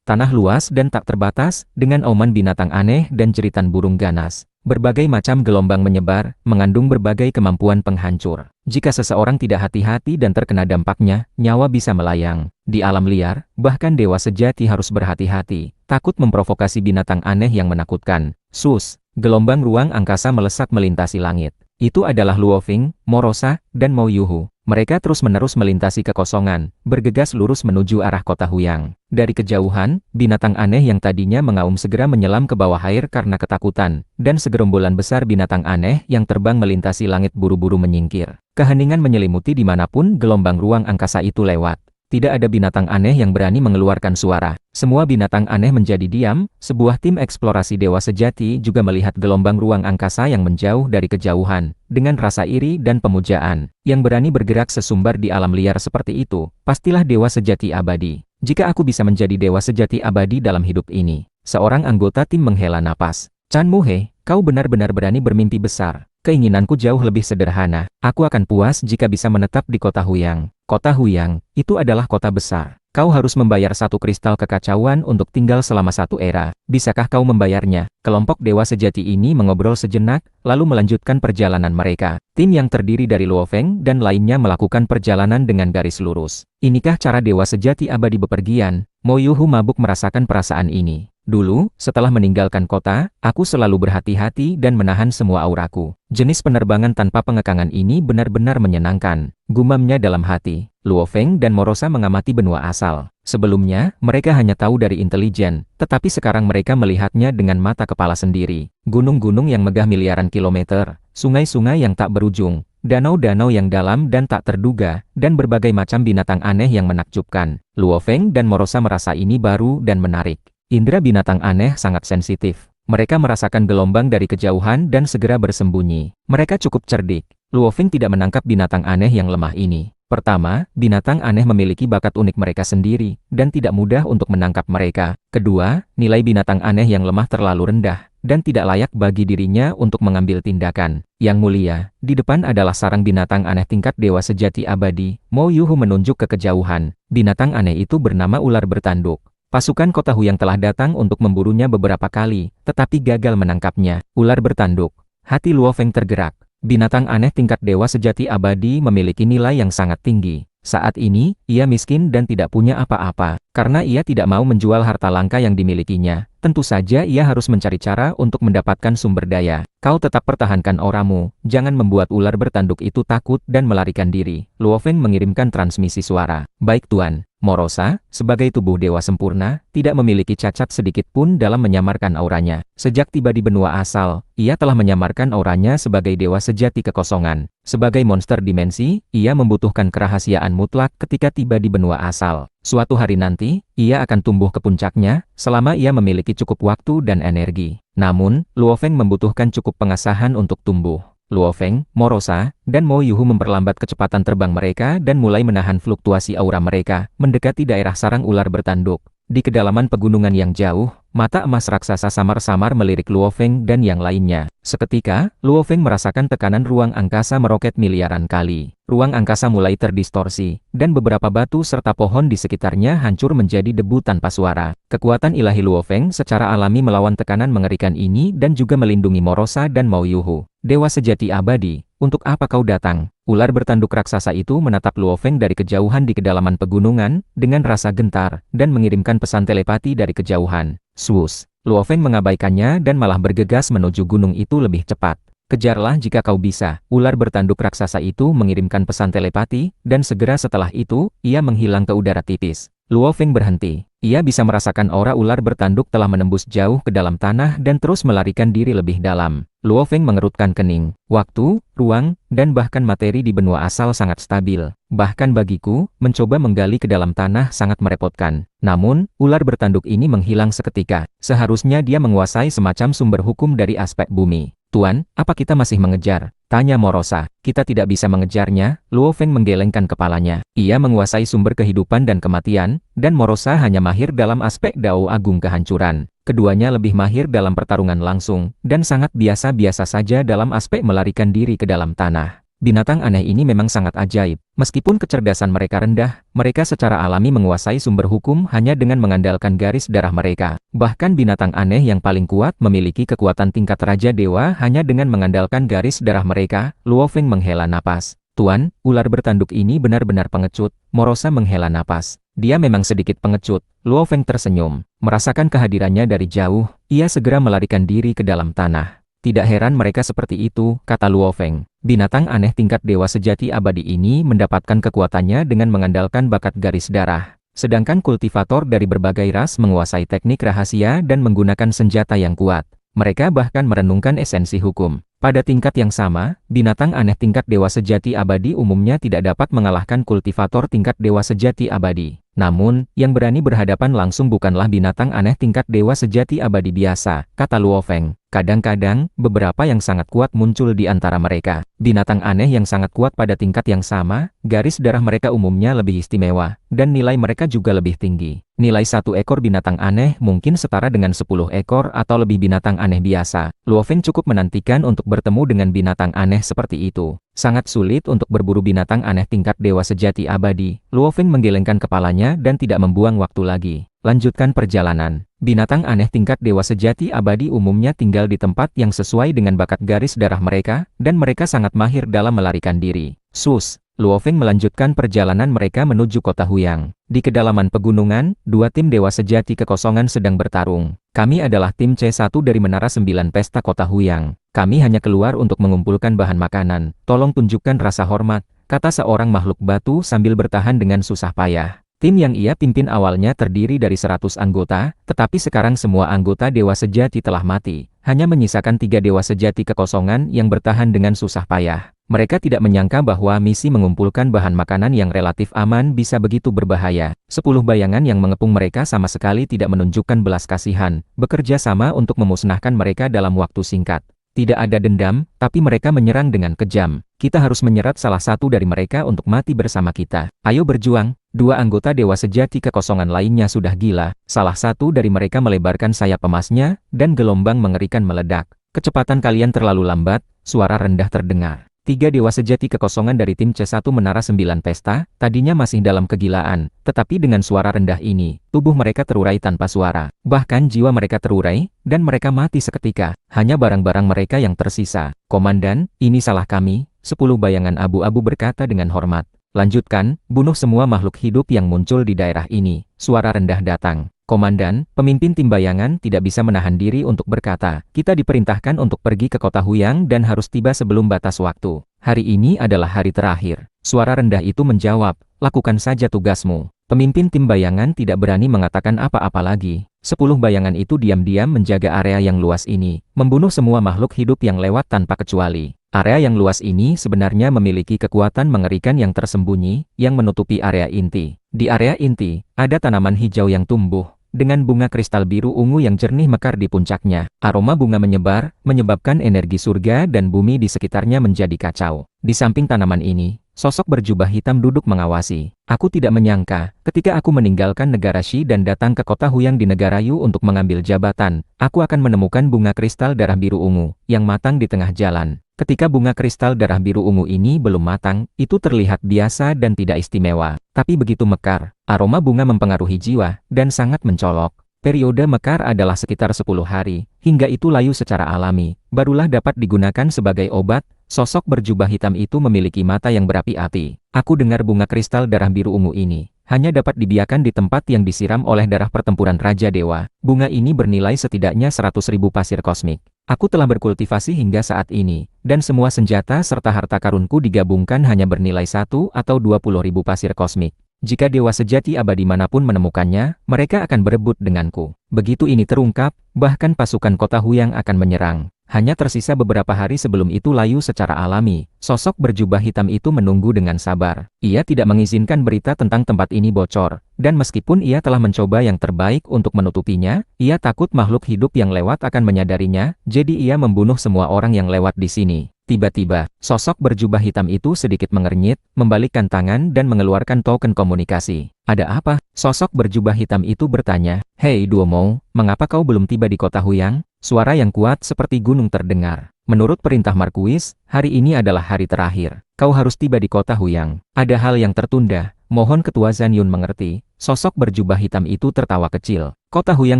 Tanah luas dan tak terbatas, dengan auman binatang aneh dan jeritan burung ganas. Berbagai macam gelombang menyebar, mengandung berbagai kemampuan penghancur. Jika seseorang tidak hati-hati dan terkena dampaknya, nyawa bisa melayang. Di alam liar, bahkan dewa sejati harus berhati-hati, takut memprovokasi binatang aneh yang menakutkan. Sus, gelombang ruang angkasa melesat melintasi langit. Itu adalah Luo Feng, Morosa, dan Mo Yuhu. Mereka terus-menerus melintasi kekosongan, bergegas lurus menuju arah kota Huyang. Dari kejauhan, binatang aneh yang tadinya mengaum segera menyelam ke bawah air karena ketakutan, dan segerombolan besar binatang aneh yang terbang melintasi langit buru-buru menyingkir. Keheningan menyelimuti dimanapun gelombang ruang angkasa itu lewat. Tidak ada binatang aneh yang berani mengeluarkan suara. Semua binatang aneh menjadi diam. Sebuah tim eksplorasi dewa sejati juga melihat gelombang ruang angkasa yang menjauh dari kejauhan. Dengan rasa iri dan pemujaan, yang berani bergerak sesumbar di alam liar seperti itu, pastilah dewa sejati abadi. Jika aku bisa menjadi dewa sejati abadi dalam hidup ini. Seorang anggota tim menghela napas. Chan Muhe, kau benar-benar berani bermimpi besar. Keinginanku jauh lebih sederhana. Aku akan puas jika bisa menetap di kota Huyang. Kota Huyang, itu adalah kota besar. Kau harus membayar 1 kristal kekacauan untuk tinggal selama 1 era. Bisakah kau membayarnya? Kelompok dewa sejati ini mengobrol sejenak, lalu melanjutkan perjalanan mereka. Tim yang terdiri dari Luo Feng dan lainnya melakukan perjalanan dengan garis lurus. Inikah cara dewa sejati abadi bepergian? Mo Yuhu mabuk merasakan perasaan ini. Dulu, setelah meninggalkan kota, aku selalu berhati-hati dan menahan semua auraku. Jenis penerbangan tanpa pengekangan ini benar-benar menyenangkan, gumamnya dalam hati. Luo Feng dan Morosa mengamati benua asal. Sebelumnya, mereka hanya tahu dari intelijen, tetapi sekarang mereka melihatnya dengan mata kepala sendiri. Gunung-gunung yang megah miliaran kilometer, sungai-sungai yang tak berujung, danau-danau yang dalam dan tak terduga, dan berbagai macam binatang aneh yang menakjubkan. Luo Feng dan Morosa merasa ini baru dan menarik. Indra binatang aneh sangat sensitif. Mereka merasakan gelombang dari kejauhan dan segera bersembunyi. Mereka cukup cerdik. Luo Feng tidak menangkap binatang aneh yang lemah ini. Pertama, binatang aneh memiliki bakat unik mereka sendiri, dan tidak mudah untuk menangkap mereka. Kedua, nilai binatang aneh yang lemah terlalu rendah, dan tidak layak bagi dirinya untuk mengambil tindakan. Yang mulia, di depan adalah sarang binatang aneh tingkat dewa sejati abadi. Mo Yuhu menunjuk ke kejauhan. Binatang aneh itu bernama ular bertanduk. Pasukan kota Huyang telah datang untuk memburunya beberapa kali, tetapi gagal menangkapnya. Ular bertanduk. Hati Luo Feng tergerak. Binatang aneh tingkat dewa sejati abadi memiliki nilai yang sangat tinggi. Saat ini, ia miskin dan tidak punya apa-apa. Karena ia tidak mau menjual harta langka yang dimilikinya, tentu saja ia harus mencari cara untuk mendapatkan sumber daya. Kau tetap pertahankan auramu, jangan membuat ular bertanduk itu takut dan melarikan diri. Luo Feng mengirimkan transmisi suara. Baik Tuan. Morosa, sebagai tubuh dewa sempurna, tidak memiliki cacat sedikit pun dalam menyamarkan auranya. Sejak tiba di benua asal, ia telah menyamarkan auranya sebagai dewa sejati kekosongan. Sebagai monster dimensi, ia membutuhkan kerahasiaan mutlak ketika tiba di benua asal. Suatu hari nanti, ia akan tumbuh ke puncaknya, selama ia memiliki cukup waktu dan energi. Namun, Luo Feng membutuhkan cukup pengasahan untuk tumbuh. Luo Feng, Morosa, dan Mo Yuhu memperlambat kecepatan terbang mereka dan mulai menahan fluktuasi aura mereka, mendekati daerah sarang ular bertanduk. Di kedalaman pegunungan yang jauh, mata emas raksasa samar-samar melirik Luo Feng dan yang lainnya. Seketika, Luo Feng merasakan tekanan ruang angkasa meroket miliaran kali. Ruang angkasa mulai terdistorsi, dan beberapa batu serta pohon di sekitarnya hancur menjadi debu tanpa suara. Kekuatan ilahi Luo Feng secara alami melawan tekanan mengerikan ini dan juga melindungi Morosa dan Mo Yuhu. Dewa sejati abadi, untuk apa kau datang? Ular bertanduk raksasa itu menatap Luo Feng dari kejauhan di kedalaman pegunungan, dengan rasa gentar, dan mengirimkan pesan telepati dari kejauhan. Swoosh! Luo Feng mengabaikannya dan malah bergegas menuju gunung itu lebih cepat. Kejarlah jika kau bisa. Ular bertanduk raksasa itu mengirimkan pesan telepati, dan segera setelah itu, ia menghilang ke udara tipis. Luo Feng berhenti. Ia bisa merasakan aura ular bertanduk telah menembus jauh ke dalam tanah dan terus melarikan diri lebih dalam. Luo Feng mengerutkan kening. Waktu, ruang, dan bahkan materi di benua asal sangat stabil. Bahkan bagiku, mencoba menggali ke dalam tanah sangat merepotkan. Namun, ular bertanduk ini menghilang seketika. Seharusnya dia menguasai semacam sumber hukum dari aspek bumi. Tuan, apa kita masih mengejar? Tanya Morosa. Kita tidak bisa mengejarnya. Luo Feng menggelengkan kepalanya. Ia menguasai sumber kehidupan dan kematian, dan Morosa hanya mahir dalam aspek Dao Agung kehancuran. Keduanya lebih mahir dalam pertarungan langsung, dan sangat biasa-biasa saja dalam aspek melarikan diri ke dalam tanah. Binatang aneh ini memang sangat ajaib. Meskipun kecerdasan mereka rendah, mereka secara alami menguasai sumber hukum hanya dengan mengandalkan garis darah mereka. Bahkan binatang aneh yang paling kuat memiliki kekuatan tingkat Raja Dewa hanya dengan mengandalkan garis darah mereka. Luo Feng menghela napas. Tuan, ular bertanduk ini benar-benar pengecut. Morosa menghela napas. Dia memang sedikit pengecut. Luo Feng tersenyum. Merasakan kehadirannya dari jauh, ia segera melarikan diri ke dalam tanah. Tidak heran mereka seperti itu, kata Luo Feng. Binatang aneh tingkat dewa sejati abadi ini mendapatkan kekuatannya dengan mengandalkan bakat garis darah. Sedangkan kultivator dari berbagai ras menguasai teknik rahasia dan menggunakan senjata yang kuat. Mereka bahkan merenungkan esensi hukum. Pada tingkat yang sama, binatang aneh tingkat dewa sejati abadi umumnya tidak dapat mengalahkan kultivator tingkat dewa sejati abadi. Namun, yang berani berhadapan langsung bukanlah binatang aneh tingkat dewa sejati abadi biasa, kata Luo Feng. Kadang-kadang, beberapa yang sangat kuat muncul di antara mereka. Binatang aneh yang sangat kuat pada tingkat yang sama, garis darah mereka umumnya lebih istimewa, dan nilai mereka juga lebih tinggi. Nilai satu ekor binatang aneh mungkin setara dengan 10 ekor atau lebih binatang aneh biasa. Luo Feng cukup menantikan untuk bertemu dengan binatang aneh seperti itu. Sangat sulit untuk berburu binatang aneh tingkat dewa sejati abadi. Luo Feng menggelengkan kepalanya dan tidak membuang waktu lagi. Lanjutkan perjalanan. Binatang aneh tingkat dewa sejati abadi umumnya tinggal di tempat yang sesuai dengan bakat garis darah mereka, dan mereka sangat mahir dalam melarikan diri. Sus! Luo Feng melanjutkan perjalanan mereka menuju kota Huyang. Di kedalaman pegunungan, dua tim dewa sejati kekosongan sedang bertarung. Kami adalah tim C1 dari Menara 9 Pesta Kota Huyang. Kami hanya keluar untuk mengumpulkan bahan makanan. Tolong tunjukkan rasa hormat, kata seorang makhluk batu sambil bertahan dengan susah payah. Tim yang ia pimpin awalnya terdiri dari 100 anggota, tetapi sekarang semua anggota dewa sejati telah mati. Hanya menyisakan 3 dewa sejati kekosongan yang bertahan dengan susah payah. Mereka tidak menyangka bahwa misi mengumpulkan bahan makanan yang relatif aman bisa begitu berbahaya. 10 bayangan yang mengepung mereka sama sekali tidak menunjukkan belas kasihan, bekerja sama untuk memusnahkan mereka dalam waktu singkat. Tidak ada dendam, tapi mereka menyerang dengan kejam. Kita harus menyerat salah satu dari mereka untuk mati bersama kita. Ayo berjuang. Dua anggota Dewa Sejati Kekosongan lainnya sudah gila. Salah satu dari mereka melebarkan sayap emasnya, dan gelombang mengerikan meledak. Kecepatan kalian terlalu lambat, suara rendah terdengar. Tiga Dewa Sejati Kekosongan dari tim C1 Menara 9 Pesta, tadinya masih dalam kegilaan, tetapi dengan suara rendah ini, tubuh mereka terurai tanpa suara. Bahkan jiwa mereka terurai, dan mereka mati seketika. Hanya barang-barang mereka yang tersisa. Komandan, ini salah kami, 10 bayangan abu-abu berkata dengan hormat. Lanjutkan, bunuh semua makhluk hidup yang muncul di daerah ini. Suara rendah datang. Komandan, pemimpin tim bayangan tidak bisa menahan diri untuk berkata, kita diperintahkan untuk pergi ke kota Huyang dan harus tiba sebelum batas waktu. Hari ini adalah hari terakhir. Suara rendah itu menjawab, lakukan saja tugasmu. Pemimpin tim bayangan tidak berani mengatakan apa-apa lagi. 10 bayangan itu diam-diam menjaga area yang luas ini, membunuh semua makhluk hidup yang lewat tanpa kecuali. Area yang luas ini sebenarnya memiliki kekuatan mengerikan yang tersembunyi, yang menutupi area inti. Di area inti, ada tanaman hijau yang tumbuh, dengan bunga kristal biru ungu yang jernih mekar di puncaknya. Aroma bunga menyebar, menyebabkan energi surga dan bumi di sekitarnya menjadi kacau. Di samping tanaman ini, sosok berjubah hitam duduk mengawasi. Aku tidak menyangka, ketika aku meninggalkan negara Shi dan datang ke kota Huyang di negara Yu untuk mengambil jabatan, aku akan menemukan bunga kristal darah biru ungu, yang matang di tengah jalan. Ketika bunga kristal darah biru ungu ini belum matang, itu terlihat biasa dan tidak istimewa. Tapi begitu mekar, aroma bunga mempengaruhi jiwa, dan sangat mencolok. Periode mekar adalah sekitar 10 hari, hingga itu layu secara alami, barulah dapat digunakan sebagai obat. Sosok berjubah hitam itu memiliki mata yang berapi-api. Aku dengar bunga kristal darah biru ungu ini hanya dapat dibiarkan di tempat yang disiram oleh darah pertempuran Raja Dewa. Bunga ini bernilai setidaknya 100.000 pasir kosmik. Aku telah berkultivasi hingga saat ini, dan semua senjata serta harta karunku digabungkan hanya bernilai 1 atau 20.000 pasir kosmik. Jika Dewa Sejati Abadi manapun menemukannya, mereka akan berebut denganku. Begitu ini terungkap, bahkan pasukan kota Huyang akan menyerang. Hanya tersisa beberapa hari sebelum itu layu secara alami. Sosok berjubah hitam itu menunggu dengan sabar. Ia tidak mengizinkan berita tentang tempat ini bocor. Dan meskipun ia telah mencoba yang terbaik untuk menutupinya, ia takut makhluk hidup yang lewat akan menyadarinya, jadi ia membunuh semua orang yang lewat di sini. Tiba-tiba, sosok berjubah hitam itu sedikit mengernyit, membalikkan tangan dan mengeluarkan token komunikasi. Ada apa? Sosok berjubah hitam itu bertanya, Hei Duomo, mengapa kau belum tiba di kota Huyang? Suara yang kuat seperti gunung terdengar. Menurut perintah Markuis, hari ini adalah hari terakhir. Kau harus tiba di kota Huyang. Ada hal yang tertunda. Mohon Ketua Zhan Yun mengerti. Sosok berjubah hitam itu tertawa kecil. Kota Huyang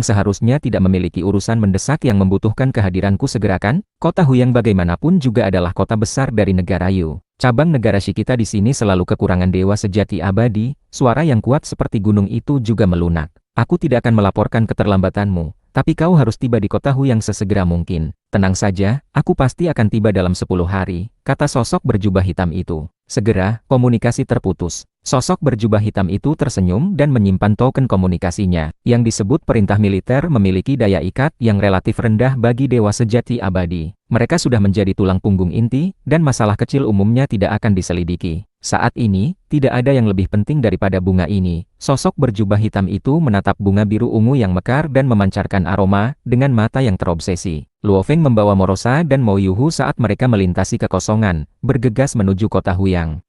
seharusnya tidak memiliki urusan mendesak yang membutuhkan kehadiranku segera kan? Kota Huyang bagaimanapun juga adalah kota besar dari negara Yu. Cabang negara Shi kita di sini selalu kekurangan Dewa Sejati Abadi. Suara yang kuat seperti gunung itu juga melunak. Aku tidak akan melaporkan keterlambatanmu, tapi kau harus tiba di kota Huyang sesegera mungkin. Tenang saja, aku pasti akan tiba dalam 10 hari, kata sosok berjubah hitam itu. Segera, komunikasi terputus. Sosok berjubah hitam itu tersenyum dan menyimpan token komunikasinya. Yang disebut perintah militer memiliki daya ikat yang relatif rendah bagi Dewa Sejati Abadi. Mereka sudah menjadi tulang punggung inti, dan masalah kecil umumnya tidak akan diselidiki. Saat ini, tidak ada yang lebih penting daripada bunga ini. Sosok berjubah hitam itu menatap bunga biru ungu yang mekar dan memancarkan aroma, dengan mata yang terobsesi. Luo Feng membawa Morosa dan Mo Yuhu saat mereka melintasi kekosongan, bergegas menuju kota Huyang.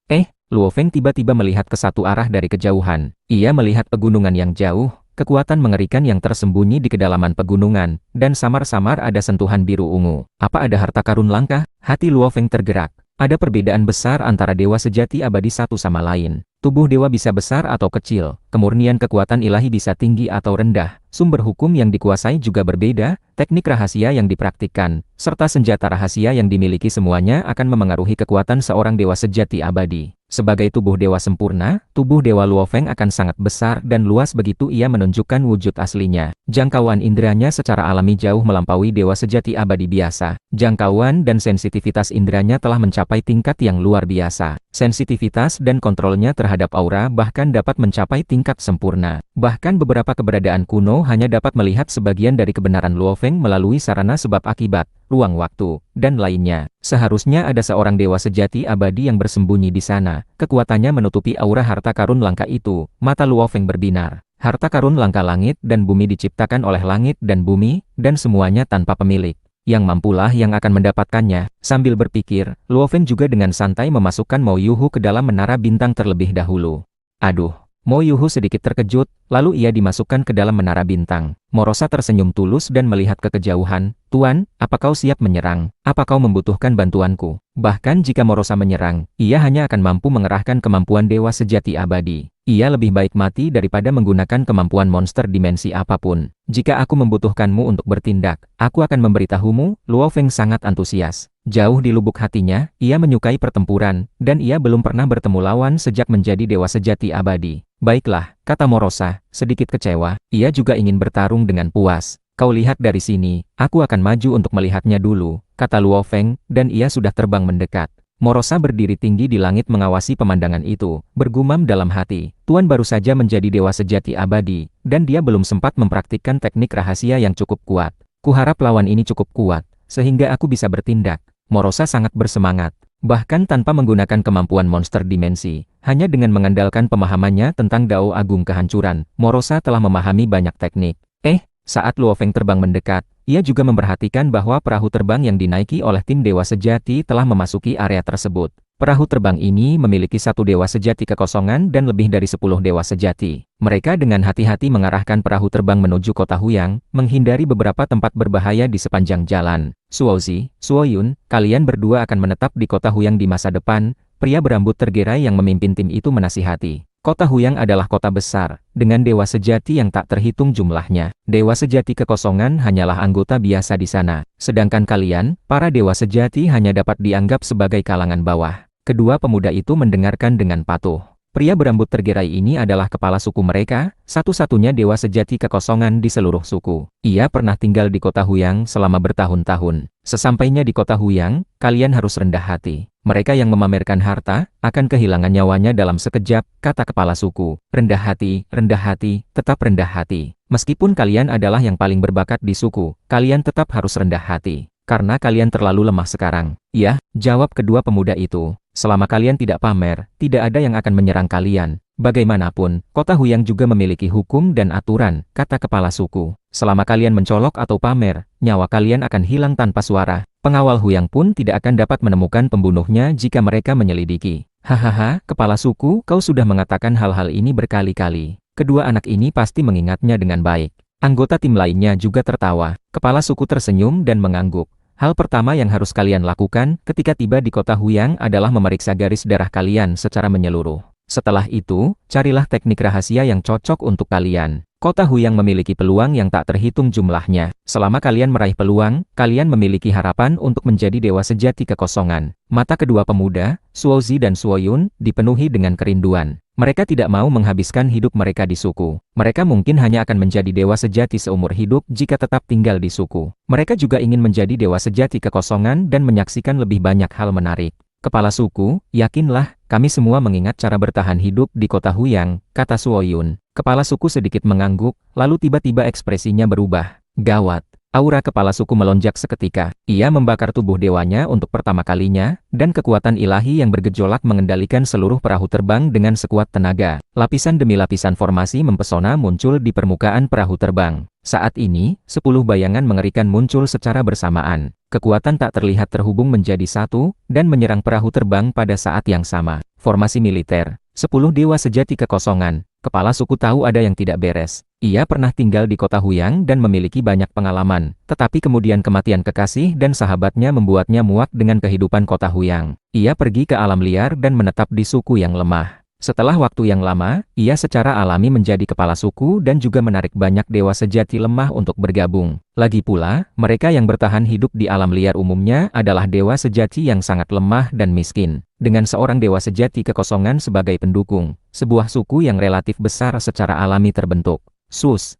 Luo Feng tiba-tiba melihat ke satu arah dari kejauhan. Ia melihat pegunungan yang jauh, kekuatan mengerikan yang tersembunyi di kedalaman pegunungan, dan samar-samar ada sentuhan biru ungu. Apa ada harta karun langka? Hati Luo Feng tergerak. Ada perbedaan besar antara Dewa Sejati Abadi satu sama lain. Tubuh dewa bisa besar atau kecil, kemurnian kekuatan ilahi bisa tinggi atau rendah, sumber hukum yang dikuasai juga berbeda, teknik rahasia yang dipraktikkan, serta senjata rahasia yang dimiliki semuanya akan memengaruhi kekuatan seorang Dewa Sejati Abadi. Sebagai tubuh dewa sempurna, tubuh Dewa Luo Feng akan sangat besar dan luas begitu ia menunjukkan wujud aslinya. Jangkauan inderanya secara alami jauh melampaui Dewa Sejati Abadi biasa. Jangkauan dan sensitivitas inderanya telah mencapai tingkat yang luar biasa. Sensitivitas dan kontrolnya terhadap aura bahkan dapat mencapai tingkat sempurna. Bahkan beberapa keberadaan kuno hanya dapat melihat sebagian dari kebenaran Luo Feng melalui sarana sebab akibat, ruang waktu, dan lainnya. Seharusnya ada seorang Dewa Sejati Abadi yang bersembunyi di sana. Kekuatannya menutupi aura harta karun langka itu. Mata Luo Feng berbinar. Harta karun langka langit dan bumi diciptakan oleh langit dan bumi, dan semuanya tanpa pemilik. Yang mampulah yang akan mendapatkannya. Sambil berpikir, Luo Feng juga dengan santai memasukkan Mo Yuhu ke dalam menara bintang terlebih dahulu. Aduh, Mo Yuhu sedikit terkejut, lalu ia dimasukkan ke dalam menara bintang. Morosa tersenyum tulus dan melihat ke kejauhan. Tuan, apa kau siap menyerang? Apa kau membutuhkan bantuanku? Bahkan jika Morosa menyerang, ia hanya akan mampu mengerahkan kemampuan dewa sejati abadi. Ia lebih baik mati daripada menggunakan kemampuan monster dimensi apapun. Jika aku membutuhkanmu untuk bertindak, aku akan memberitahumu. Luo Feng sangat antusias. Jauh di lubuk hatinya, ia menyukai pertempuran, dan ia belum pernah bertemu lawan sejak menjadi dewa sejati abadi. Baiklah, kata Morosa, sedikit kecewa, ia juga ingin bertarung dengan puas. Kau lihat dari sini, aku akan maju untuk melihatnya dulu, kata Luo Feng, dan ia sudah terbang mendekat. Morosa berdiri tinggi di langit mengawasi pemandangan itu, bergumam dalam hati, Tuan baru saja menjadi dewa sejati abadi, dan dia belum sempat mempraktikkan teknik rahasia yang cukup kuat. Kuharap lawan ini cukup kuat, sehingga aku bisa bertindak. Morosa sangat bersemangat, bahkan tanpa menggunakan kemampuan monster dimensi, hanya dengan mengandalkan pemahamannya tentang Dao Agung Kehancuran, Morosa telah memahami banyak teknik. Saat Luo Feng terbang mendekat, ia juga memperhatikan bahwa perahu terbang yang dinaiki oleh tim Dewa Sejati telah memasuki area tersebut. Perahu terbang ini memiliki satu Dewa Sejati kekosongan dan lebih dari 10 Dewa Sejati. Mereka dengan hati-hati mengarahkan perahu terbang menuju kota Huyang, menghindari beberapa tempat berbahaya di sepanjang jalan. Suozi, Suoyun, kalian berdua akan menetap di kota Huyang di masa depan, pria berambut tergerai yang memimpin tim itu menasihati. Kota Huyang adalah kota besar, dengan dewa sejati yang tak terhitung jumlahnya. Dewa sejati kekosongan hanyalah anggota biasa di sana, sedangkan kalian, para dewa sejati hanya dapat dianggap sebagai kalangan bawah. Kedua pemuda itu mendengarkan dengan patuh. Pria berambut tergerai ini adalah kepala suku mereka, satu-satunya dewa sejati kekosongan di seluruh suku. Ia pernah tinggal di kota Huyang selama bertahun-tahun. Sesampainya di kota Huyang, kalian harus rendah hati. Mereka yang memamerkan harta, akan kehilangan nyawanya dalam sekejap, kata kepala suku. Rendah hati, tetap rendah hati. Meskipun kalian adalah yang paling berbakat di suku, kalian tetap harus rendah hati. Karena kalian terlalu lemah sekarang. Ya, jawab kedua pemuda itu. Selama kalian tidak pamer, tidak ada yang akan menyerang kalian. Bagaimanapun, kota Huyang juga memiliki hukum dan aturan, kata kepala suku. Selama kalian mencolok atau pamer, nyawa kalian akan hilang tanpa suara. Pengawal Huyang pun tidak akan dapat menemukan pembunuhnya jika mereka menyelidiki. Hahaha, kepala suku, kau sudah mengatakan hal-hal ini berkali-kali. Kedua anak ini pasti mengingatnya dengan baik. Anggota tim lainnya juga tertawa. Kepala suku tersenyum dan mengangguk. Hal pertama yang harus kalian lakukan ketika tiba di kota Huyang adalah memeriksa garis darah kalian secara menyeluruh. Setelah itu, carilah teknik rahasia yang cocok untuk kalian. Kota Huyang memiliki peluang yang tak terhitung jumlahnya. Selama kalian meraih peluang, kalian memiliki harapan untuk menjadi dewa sejati kekosongan. Mata kedua pemuda, Suozi dan Suoyun, dipenuhi dengan kerinduan. Mereka tidak mau menghabiskan hidup mereka di suku. Mereka mungkin hanya akan menjadi dewa sejati seumur hidup jika tetap tinggal di suku. Mereka juga ingin menjadi dewa sejati kekosongan dan menyaksikan lebih banyak hal menarik. Kepala suku, yakinlah, kami semua mengingat cara bertahan hidup di kota Huyang, kata Suoyun. Kepala suku sedikit mengangguk, lalu tiba-tiba ekspresinya berubah. Gawat. Aura kepala suku melonjak seketika. Ia membakar tubuh dewanya untuk pertama kalinya, dan kekuatan ilahi yang bergejolak mengendalikan seluruh perahu terbang dengan sekuat tenaga. Lapisan demi lapisan formasi mempesona muncul di permukaan perahu terbang. Saat ini, 10 bayangan mengerikan muncul secara bersamaan. Kekuatan tak terlihat terhubung menjadi satu, dan menyerang perahu terbang pada saat yang sama. Formasi militer. 10 dewa sejati kekosongan. Kepala suku tahu ada yang tidak beres. Ia pernah tinggal di kota Huyang dan memiliki banyak pengalaman. Tetapi kemudian kematian kekasih dan sahabatnya membuatnya muak dengan kehidupan kota Huyang. Ia pergi ke alam liar dan menetap di suku yang lemah. Setelah waktu yang lama, ia secara alami menjadi kepala suku dan juga menarik banyak dewa sejati lemah untuk bergabung. Lagi pula, mereka yang bertahan hidup di alam liar umumnya adalah dewa sejati yang sangat lemah dan miskin. Dengan seorang dewa sejati kekosongan sebagai pendukung, sebuah suku yang relatif besar secara alami terbentuk. Sus.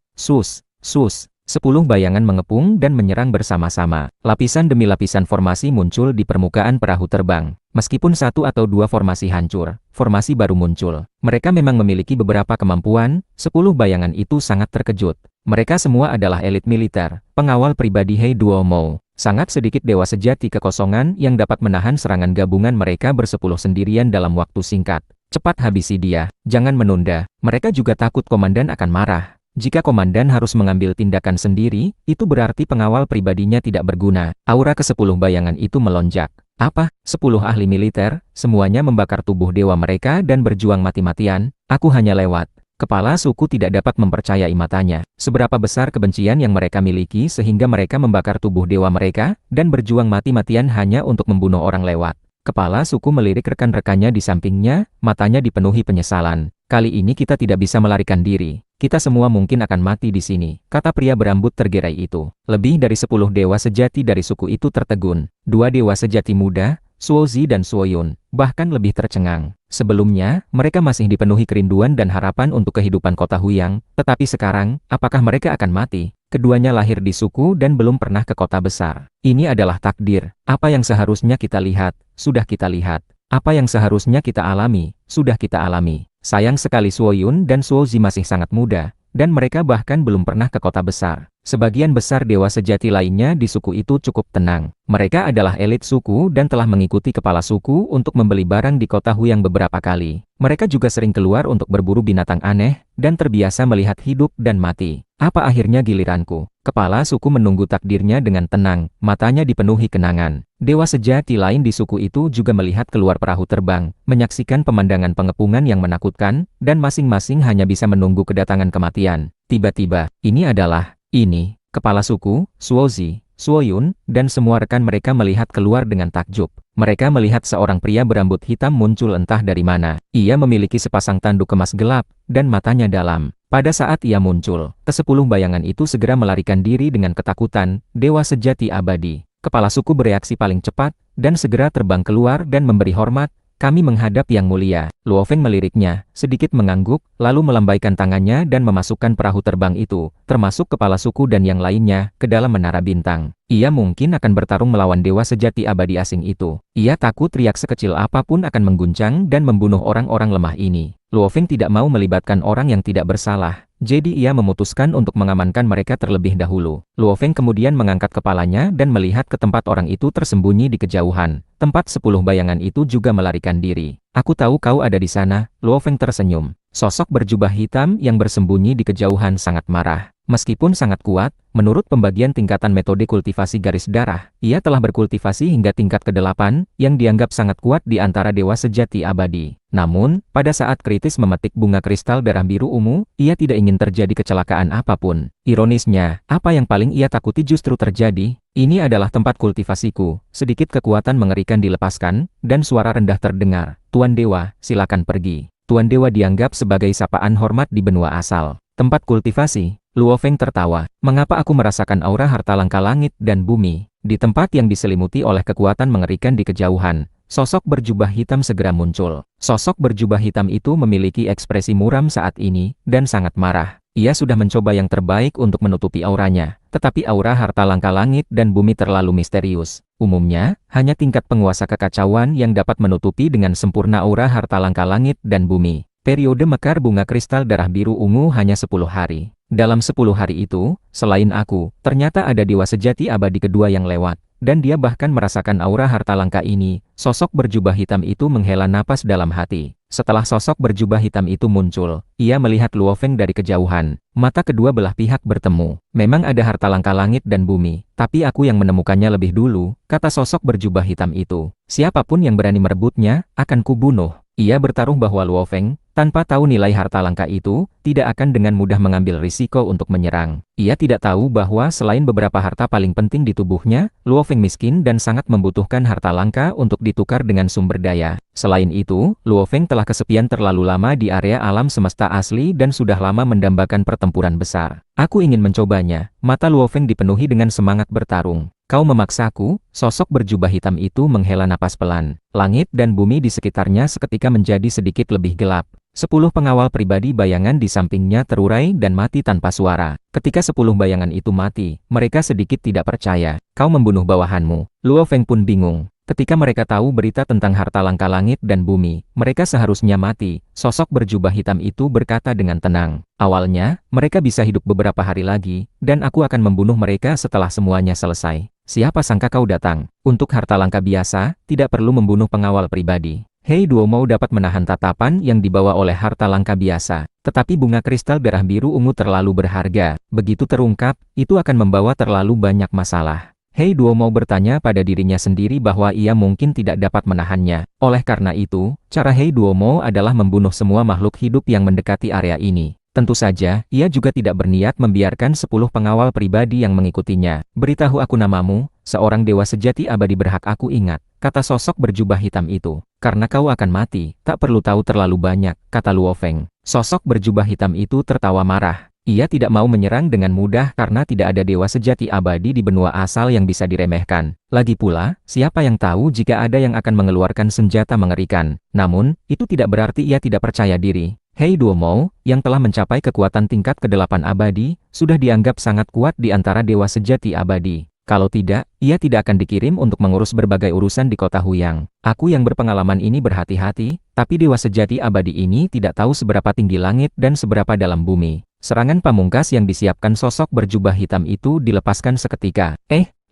10 bayangan mengepung dan menyerang bersama-sama. Lapisan demi lapisan formasi muncul di permukaan perahu terbang. Meskipun satu atau dua formasi hancur, formasi baru muncul. Mereka memang memiliki beberapa kemampuan, 10 bayangan itu sangat terkejut. Mereka semua adalah elit militer, pengawal pribadi Hei Duomo. Sangat sedikit dewa sejati kekosongan yang dapat menahan serangan gabungan mereka bersepuluh sendirian dalam waktu singkat. Cepat habisi dia, jangan menunda. Mereka juga takut komandan akan marah. Jika komandan harus mengambil tindakan sendiri, itu berarti pengawal pribadinya tidak berguna. Aura ke-10 bayangan itu melonjak. Apa? 10 ahli militer, semuanya membakar tubuh dewa mereka dan berjuang mati-matian. Aku hanya lewat. Kepala suku tidak dapat mempercayai matanya. Seberapa besar kebencian yang mereka miliki sehingga mereka membakar tubuh dewa mereka, dan berjuang mati-matian hanya untuk membunuh orang lewat. Kepala suku melirik rekan-rekannya di sampingnya, matanya dipenuhi penyesalan. Kali ini kita tidak bisa melarikan diri. Kita semua mungkin akan mati di sini, kata pria berambut tergerai itu. Lebih dari 10 dewa sejati dari suku itu tertegun. 2 dewa sejati muda, Suozi dan Suoyun, bahkan lebih tercengang. Sebelumnya, mereka masih dipenuhi kerinduan dan harapan untuk kehidupan kota Huyang, tetapi sekarang, apakah mereka akan mati? Keduanya lahir di suku dan belum pernah ke kota besar. Ini adalah takdir. Apa yang seharusnya kita lihat, sudah kita lihat. Apa yang seharusnya kita alami, sudah kita alami. Sayang sekali Suoyun dan Suozi masih sangat muda, dan mereka bahkan belum pernah ke kota besar. Sebagian besar dewa sejati lainnya di suku itu cukup tenang. Mereka adalah elit suku dan telah mengikuti kepala suku untuk membeli barang di kota Huyang beberapa kali. Mereka juga sering keluar untuk berburu binatang aneh, dan terbiasa melihat hidup dan mati. Apa akhirnya giliranku? Kepala suku menunggu takdirnya dengan tenang, matanya dipenuhi kenangan. Dewa sejati lain di suku itu juga melihat keluar perahu terbang, menyaksikan pemandangan pengepungan yang menakutkan, dan masing-masing hanya bisa menunggu kedatangan kematian. Tiba-tiba, ini, kepala suku, Suozi, Suoyun, dan semua rekan mereka melihat keluar dengan takjub. Mereka melihat seorang pria berambut hitam muncul entah dari mana. Ia memiliki sepasang tanduk emas gelap, dan matanya dalam. Pada saat ia muncul, ke-10 bayangan itu segera melarikan diri dengan ketakutan. Dewa sejati abadi. Kepala suku bereaksi paling cepat, dan segera terbang keluar dan memberi hormat. Kami menghadap Yang Mulia. Luo Feng meliriknya, sedikit mengangguk, lalu melambaikan tangannya dan memasukkan perahu terbang itu, termasuk kepala suku dan yang lainnya, ke dalam menara bintang. Ia mungkin akan bertarung melawan dewa sejati abadi asing itu. Ia takut riak sekecil apapun akan mengguncang dan membunuh orang-orang lemah ini. Luo Feng tidak mau melibatkan orang yang tidak bersalah, jadi ia memutuskan untuk mengamankan mereka terlebih dahulu. Luo Feng kemudian mengangkat kepalanya dan melihat ke tempat orang itu tersembunyi di kejauhan. Tempat 10 bayangan itu juga melarikan diri. Aku tahu kau ada di sana, Luo Feng tersenyum. Sosok berjubah hitam yang bersembunyi di kejauhan sangat marah. Meskipun sangat kuat, menurut pembagian tingkatan metode kultivasi garis darah, ia telah berkultivasi hingga tingkat ke-8, yang dianggap sangat kuat di antara dewa sejati abadi. Namun, pada saat kritis memetik bunga kristal darah biru ungu, ia tidak ingin terjadi kecelakaan apapun. Ironisnya, apa yang paling ia takuti justru terjadi. Ini adalah tempat kultivasiku. Sedikit kekuatan mengerikan dilepaskan, dan suara rendah terdengar. Tuan Dewa, silakan pergi. Tuan Dewa dianggap sebagai sapaan hormat di benua asal. Tempat kultivasi. Luo Feng tertawa. Mengapa aku merasakan aura harta langka langit dan bumi? Di tempat yang diselimuti oleh kekuatan mengerikan di kejauhan, sosok berjubah hitam segera muncul. Sosok berjubah hitam itu memiliki ekspresi muram saat ini, dan sangat marah. Ia sudah mencoba yang terbaik untuk menutupi auranya, tetapi aura harta langka langit dan bumi terlalu misterius. Umumnya, hanya tingkat penguasa kekacauan yang dapat menutupi dengan sempurna aura harta langka langit dan bumi. Periode mekar bunga kristal darah biru ungu hanya 10 hari. Dalam 10 hari itu, selain aku, ternyata ada dewa sejati abadi kedua yang lewat, dan dia bahkan merasakan aura harta langka ini. Sosok berjubah hitam itu menghela napas dalam hati. Setelah sosok berjubah hitam itu muncul, ia melihat Luo Feng dari kejauhan. Mata kedua belah pihak bertemu. Memang ada harta langka langit dan bumi, tapi aku yang menemukannya lebih dulu, kata sosok berjubah hitam itu. Siapapun yang berani merebutnya, akan kubunuh. Ia bertaruh bahwa Luo Feng, tanpa tahu nilai harta langka itu, tidak akan dengan mudah mengambil risiko untuk menyerang. Ia tidak tahu bahwa selain beberapa harta paling penting di tubuhnya, Luo Feng miskin dan sangat membutuhkan harta langka untuk ditukar dengan sumber daya. Selain itu, Luo Feng telah kesepian terlalu lama di area alam semesta asli dan sudah lama mendambakan pertempuran besar. Aku ingin mencobanya. Mata Luo Feng dipenuhi dengan semangat bertarung. Kau memaksaku, sosok berjubah hitam itu menghela napas pelan. Langit dan bumi di sekitarnya seketika menjadi sedikit lebih gelap. 10 pengawal pribadi bayangan di sampingnya terurai dan mati tanpa suara. Ketika 10 bayangan itu mati, mereka sedikit tidak percaya. Kau membunuh bawahanmu. Luo Feng pun bingung. Ketika mereka tahu berita tentang harta langka langit dan bumi, mereka seharusnya mati. Sosok berjubah hitam itu berkata dengan tenang. Awalnya, mereka bisa hidup beberapa hari lagi, dan aku akan membunuh mereka setelah semuanya selesai. Siapa sangka kau datang. Untuk harta langka biasa, tidak perlu membunuh pengawal pribadi. Hei Duomo dapat menahan tatapan yang dibawa oleh harta langka biasa. Tetapi bunga kristal darah biru ungu terlalu berharga. Begitu terungkap, itu akan membawa terlalu banyak masalah. Hei Duomo bertanya pada dirinya sendiri bahwa ia mungkin tidak dapat menahannya. Oleh karena itu, cara Hei Duomo adalah membunuh semua makhluk hidup yang mendekati area ini. Tentu saja, ia juga tidak berniat membiarkan 10 pengawal pribadi yang mengikutinya. Beritahu aku namamu, seorang dewa sejati abadi berhak aku ingat, kata sosok berjubah hitam itu. Karena kau akan mati, tak perlu tahu terlalu banyak, kata Luo Feng. Sosok berjubah hitam itu tertawa marah. Ia tidak mau menyerang dengan mudah karena tidak ada dewa sejati abadi di benua asal yang bisa diremehkan. Lagi pula, siapa yang tahu jika ada yang akan mengeluarkan senjata mengerikan. Namun, itu tidak berarti ia tidak percaya diri. Hei Duomo, yang telah mencapai kekuatan tingkat ke-8 abadi, sudah dianggap sangat kuat di antara dewa sejati abadi. Kalau tidak, ia tidak akan dikirim untuk mengurus berbagai urusan di kota Huyang. Aku yang berpengalaman ini berhati-hati, tapi dewa sejati abadi ini tidak tahu seberapa tinggi langit dan seberapa dalam bumi. Serangan pamungkas yang disiapkan sosok berjubah hitam itu dilepaskan seketika.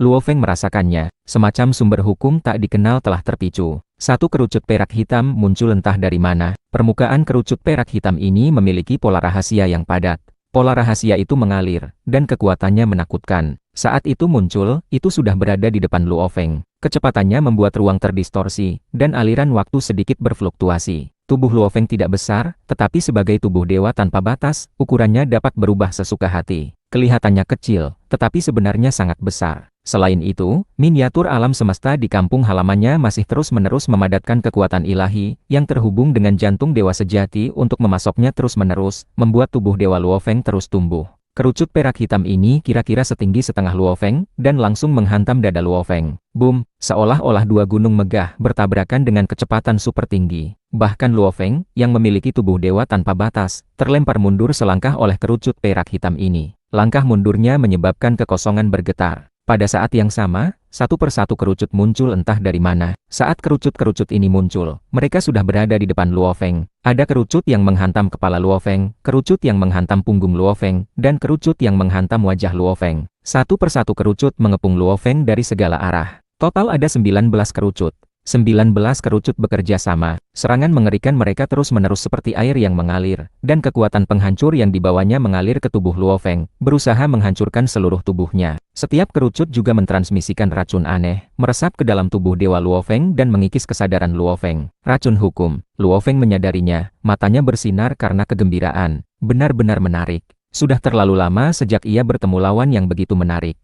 Luo Feng merasakannya. Semacam sumber hukum tak dikenal telah terpicu. Satu kerucut perak hitam muncul entah dari mana. Permukaan kerucut perak hitam ini memiliki pola rahasia yang padat. Pola rahasia itu mengalir, dan kekuatannya menakutkan. Saat itu muncul, itu sudah berada di depan Luo Feng. Kecepatannya membuat ruang terdistorsi, dan aliran waktu sedikit berfluktuasi. Tubuh Luo Feng tidak besar, tetapi sebagai tubuh dewa tanpa batas, ukurannya dapat berubah sesuka hati. Kelihatannya kecil, tetapi sebenarnya sangat besar. Selain itu, miniatur alam semesta di kampung halamannya masih terus-menerus memadatkan kekuatan ilahi, yang terhubung dengan jantung dewa sejati untuk memasoknya terus-menerus, membuat tubuh dewa Luo Feng terus tumbuh. Kerucut perak hitam ini kira-kira setinggi setengah Luo Feng, dan langsung menghantam dada Luo Feng. Boom! Seolah-olah dua gunung megah bertabrakan dengan kecepatan super tinggi. Bahkan Luo Feng, yang memiliki tubuh dewa tanpa batas, terlempar mundur selangkah oleh kerucut perak hitam ini. Langkah mundurnya menyebabkan kekosongan bergetar. Pada saat yang sama, satu persatu kerucut muncul entah dari mana. Saat kerucut-kerucut ini muncul, mereka sudah berada di depan Luo Feng. Ada kerucut yang menghantam kepala Luo Feng, kerucut yang menghantam punggung Luo Feng, dan kerucut yang menghantam wajah Luo Feng. Satu persatu kerucut mengepung Luo Feng dari segala arah. Total ada 19 kerucut. 19 kerucut bekerja sama. Serangan mengerikan mereka terus-menerus seperti air yang mengalir, dan kekuatan penghancur yang dibawanya mengalir ke tubuh Luo Feng, berusaha menghancurkan seluruh tubuhnya. Setiap kerucut juga mentransmisikan racun aneh, meresap ke dalam tubuh dewa Luo Feng dan mengikis kesadaran Luo Feng. Racun hukum. Luo Feng menyadarinya, matanya bersinar karena kegembiraan. Benar-benar menarik. Sudah terlalu lama sejak ia bertemu lawan yang begitu menarik.